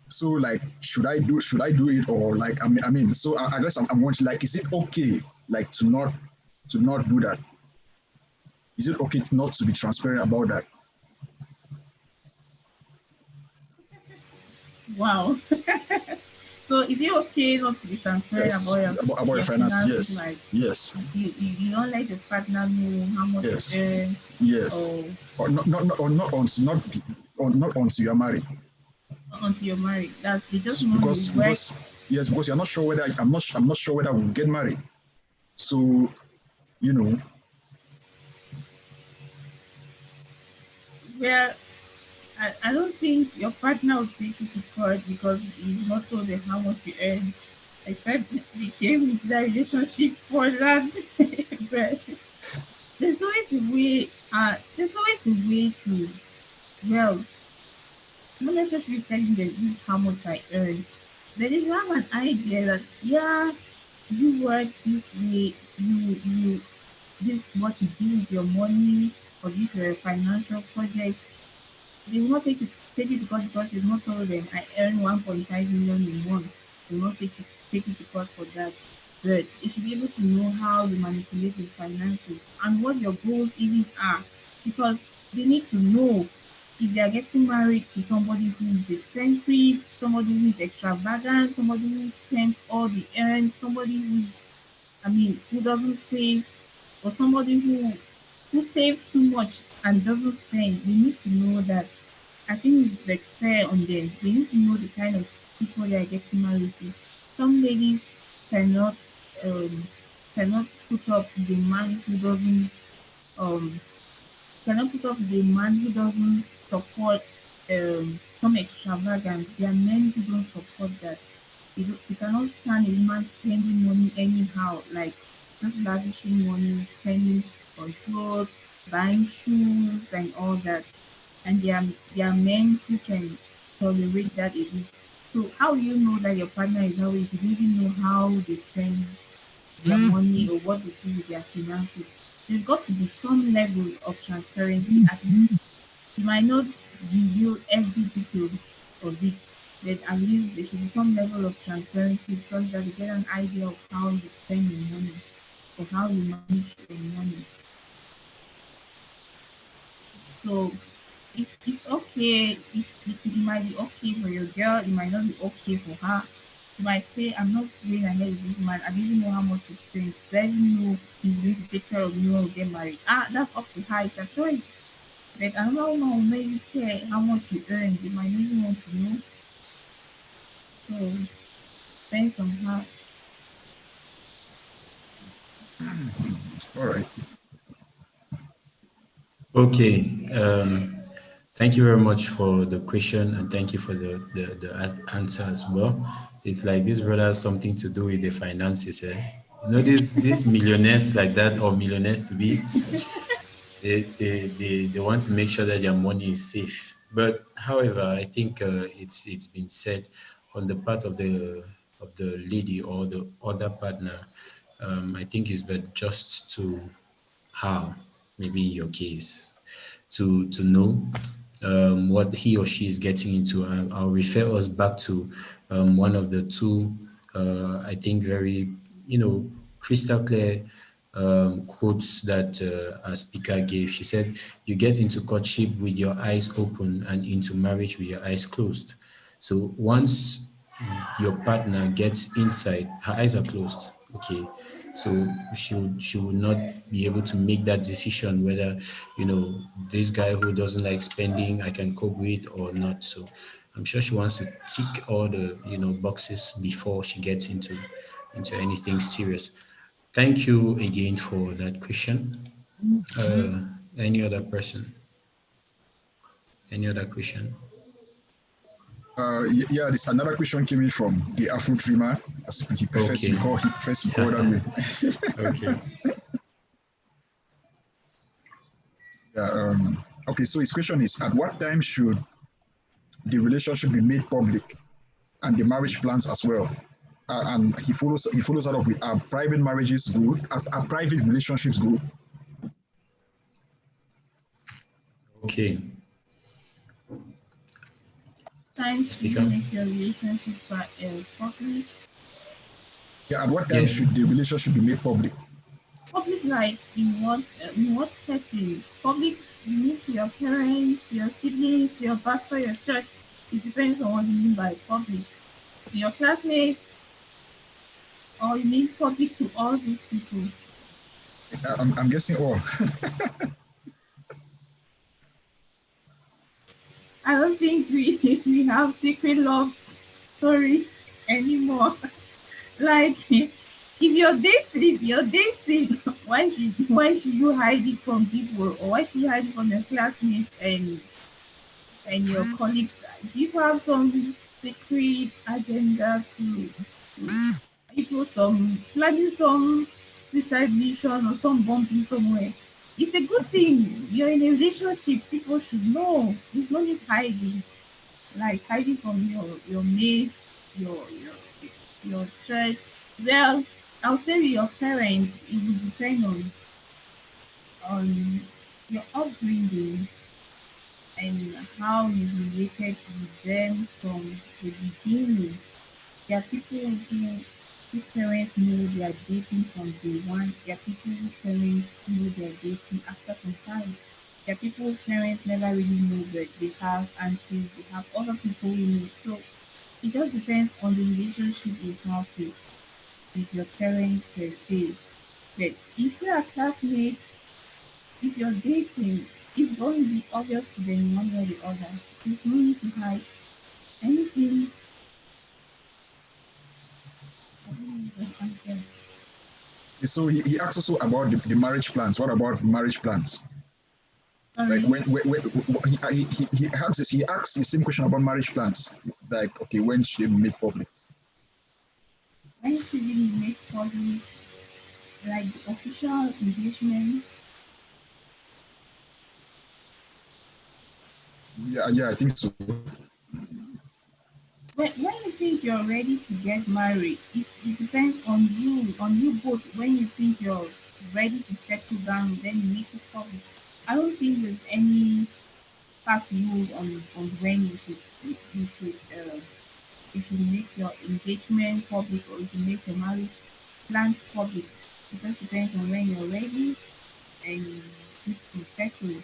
so like should I do it, or like I mean so I guess I'm wondering, like, is it okay, like, to not do that? Is it okay not to be transparent about that? Wow. So is it okay not to be transparent about Yes, about your your finances. finances? Yes, Like yes, you don't let your partner know how much you yes, earn, yes. or Or not until you're married. until you're married. That they just know you because work. because yes, because you're not sure whether I'm not sure whether we'll get married. So, you know, Where I don't think your partner will take you to court because you've not told them how much you earn. Except they came into that relationship for that. But there's always a way. There's always a way to, well, not necessarily telling them this is how much I earn. But if you have an idea that, yeah, you work this way, you this is what you do with your money, or this your financial project, they will not take it to court because you've not told them I earn 1.5 million in one. They will not take it to court for that. But you should be able to know how you manipulate your finances and what your goals even are, because they need to know if they are getting married to somebody who is a spendthrift, somebody who is extravagant, somebody who spends all the earned, somebody who's, I mean, who doesn't save, or somebody who saves too much and doesn't spend. They need to know that. I think it's like fair on them. They need to know the kind of people they are getting married to. Some ladies cannot um cannot put up with a man who doesn't um cannot put up with a man who doesn't support some extravagance. There are men who don't support that. They cannot stand a woman spending money anyhow, like just lavishing money, spending on clothes, buying shoes and all that. And there are men who can tolerate that a bit. So how will you know that your partner is that way if you don't even know how they spend their money or what they do with their finances? There's got to be some level of transparency at least. You might not reveal every detail of it, but at least there should be some level of transparency so that you get an idea of how you spend your money or how you manage your money. So it's okay. It might be okay for your girl. It might not be okay for her. You might say, "I'm not going ahead with this man. I didn't know how much he spends. I didn't know he's going to take care of me when we get married." That's up to her. It's a choice. But another woman will maybe care how much you earn. They might not even want to know. So depends on her. all right. Okay. Thank you very much for the question, and thank you for the answer as well. It's like this brother has something to do with the finances. These millionaires like that, or millionaires to be, they want to make sure that their money is safe. But however, I think it's been said on the part of the lady or the other partner. I think it's but just to how, maybe in your case, to know what he or she is getting into. I'll refer us back to one of the two, I think, very, crystal clear quotes that our speaker gave. She said, "You get into courtship with your eyes open and into marriage with your eyes closed." So once your partner gets inside, her eyes are closed. Okay, so she would not be able to make that decision whether, this guy who doesn't like spending I can cope with or not. So I'm sure she wants to tick all the boxes before she gets into anything serious. Thank you again for that question. Any other person? Any other question? Yeah, this another question came in from the Afro Dreamer, as he prefers to Okay. be called. He prefers to be called that way. Okay. Yeah, okay, so his question is: at what time should the relationship be made public, and the marriage plans as well? And he follows that up with: are private marriages good? Are private relationships good? Okay. Time should you Speaker. make your relationship public? Yeah, at what time Yeah. should the relationship be made public? Public life in what setting? Public, you mean to your parents, to your siblings, to your pastor, your church. It depends on what you mean by public. To your classmates, or you mean public to all these people. I'm guessing all. I don't think we we have secret love stories anymore. Like, if you're dating, why should you hide it from people, or why should you hide it from your classmates and your colleagues? Do you have some secret agenda to people, some planning some suicide mission or some bombing somewhere? It's a good thing. You're in a relationship. People should know. There's no need hiding, like hiding from your mates, your church. Well, I'll say with your parents, it will depend on your upbringing and how you related with them from the beginning. There are people whose parents know they are dating from day one. There are people whose parents know they are dating after some time. There are people whose parents never really know that they have aunties, they have other people who know. So it just depends on the relationship you have with your parents per se. But if you are classmates, if you're dating, it's going to be obvious to them one way or the other. There's no need to hide anything. I don't know if I answered. So he asks also about the marriage plans. What about marriage plans? Like Sorry. he asks the same question about marriage plans. Like, okay, when should they be made public? When should we make public, like the official engagement? Yeah, I think so. When you think you're ready to get married, it depends on you both. When you think you're ready to settle down, then you make it public. I don't think there's any fast rule on when you should make your engagement public, or you should make your marriage plans public. It just depends on when you're ready and need to settle.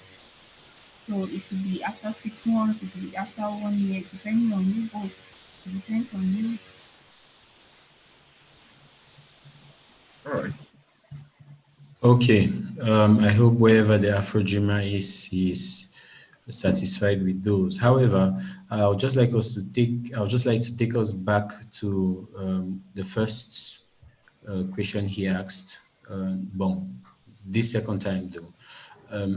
So it could be after 6 months, it could be after 1 year, depending on you both. It depends on you. All right. Okay. I hope wherever the Afro Dreamer is satisfied with those. However, I would just like to take us back to the first question he asked. Bon, this second time though,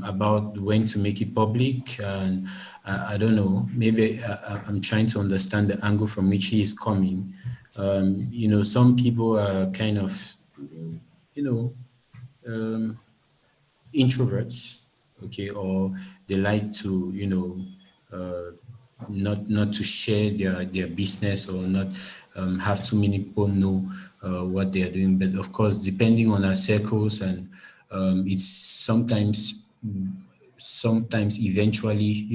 about when to make it public, and I don't know. Maybe I'm trying to understand the angle from which he is coming. Some people are kind of, you know, um, introverts, okay, or they like to, not to share their business, or not have too many people know what they are doing. But of course, depending on our circles, and it's sometimes eventually,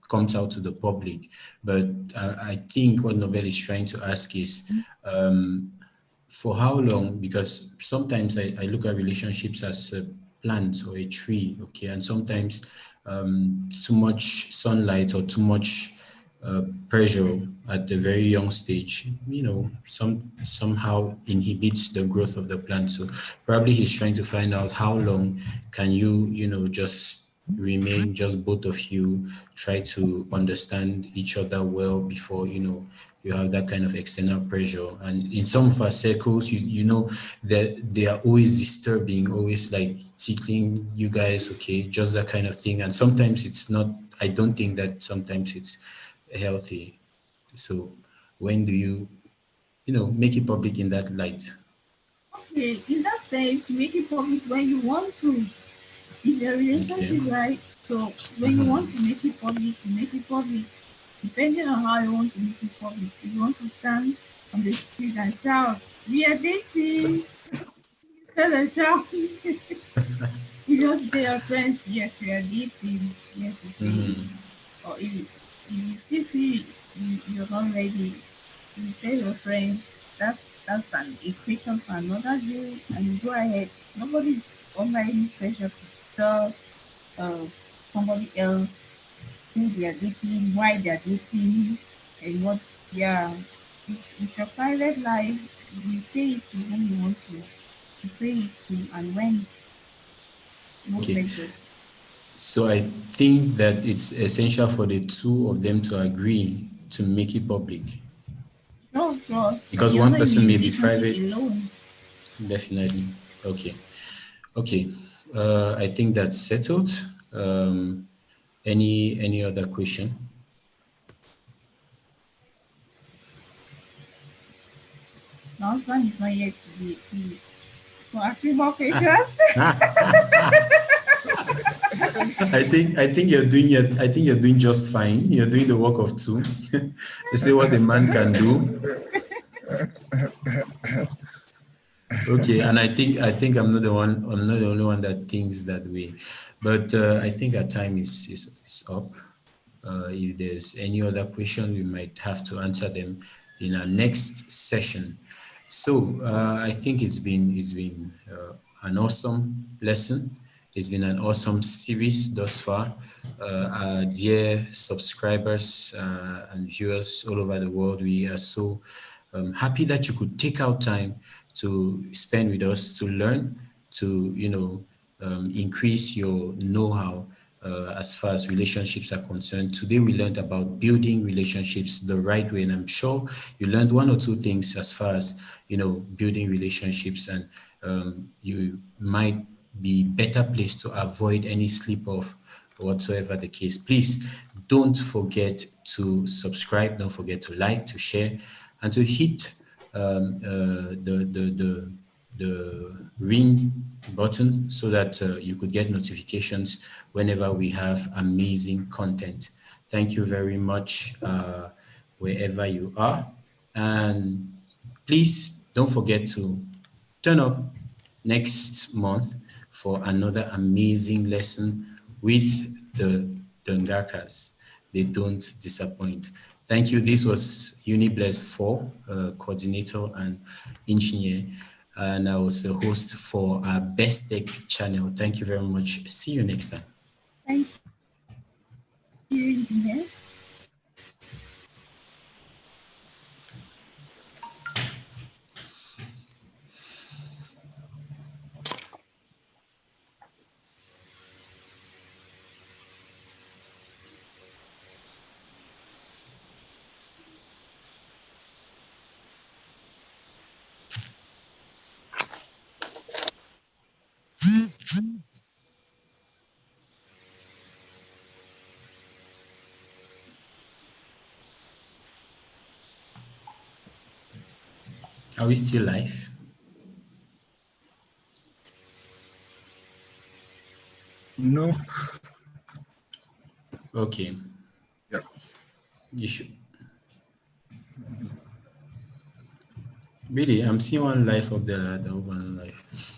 comes out to the public. But I think what Nobel is trying to ask is, for how long? Because sometimes I look at relationships as a plant or a tree, okay, and sometimes too much sunlight or too much pressure at a very young stage, somehow inhibits the growth of the plant. So probably he's trying to find out how long can you, just remain, just both of you try to understand each other well before, you have that kind of external pressure. And in some of our circles, you know that they are always disturbing, always like tickling you guys, okay, just that kind of thing. And sometimes it's not, I don't think that sometimes it's healthy. So when do you, make it public in that light? Okay, in that sense, you make it public when you want to. It's a Okay. relationship, right? So when you want to make it public, you make it public. Depending on how you want to make it public. If you want to stand on the street and shout, "We are dating," you tell and shout. If you want to tell your friends, "Yes, we are dating," yes, you say it. Or if you still feel you're not ready, you tell your friends. That's an equation for another day, and you go ahead. Nobody's under any pressure to tell uh, somebody else who they are dating, why they are dating, and what. Yeah, it's your private life. You say it to whom you want to. You say it to, and when, no Okay. pressure. So I think that it's essential for the two of them to agree to make it public, Sure, sure. because You're one not in person a may be relationship private. alone. Definitely. Okay. Okay. I think that's settled. Um, any other question? My husband is not yet to be, please. So ask me more questions. I think you're doing just fine. You're doing the work of two. They say what a man can do. Okay, and I think I'm not the only one that thinks that way. But I think our time is up. If there's any other question, we might have to answer them in our next session. So I think it's been an awesome lesson. It's been an awesome series thus far. Our dear subscribers and viewers all over the world, we are so happy that you could take out time to spend with us to learn, to increase your know-how as far as relationships are concerned. Today we learned about building relationships the right way, and I'm sure you learned one or two things as far as building relationships, and you might be better placed to avoid any slip off whatsoever the case. Please don't forget to subscribe, don't forget to like, to share, and to hit the ring button so that you could get notifications whenever we have amazing content. Thank you very much, wherever you are. And please don't forget to turn up next month for another amazing lesson with the Dungakas. They don't disappoint. Thank you. This was UniBlessed 4, coordinator and engineer. And I was a host for our Best Tech channel. Thank you very much. See you next time. Thank you, engineer. Are we still live? No. Okay. Yeah. You should. Really, I'm seeing one life up there, the one life.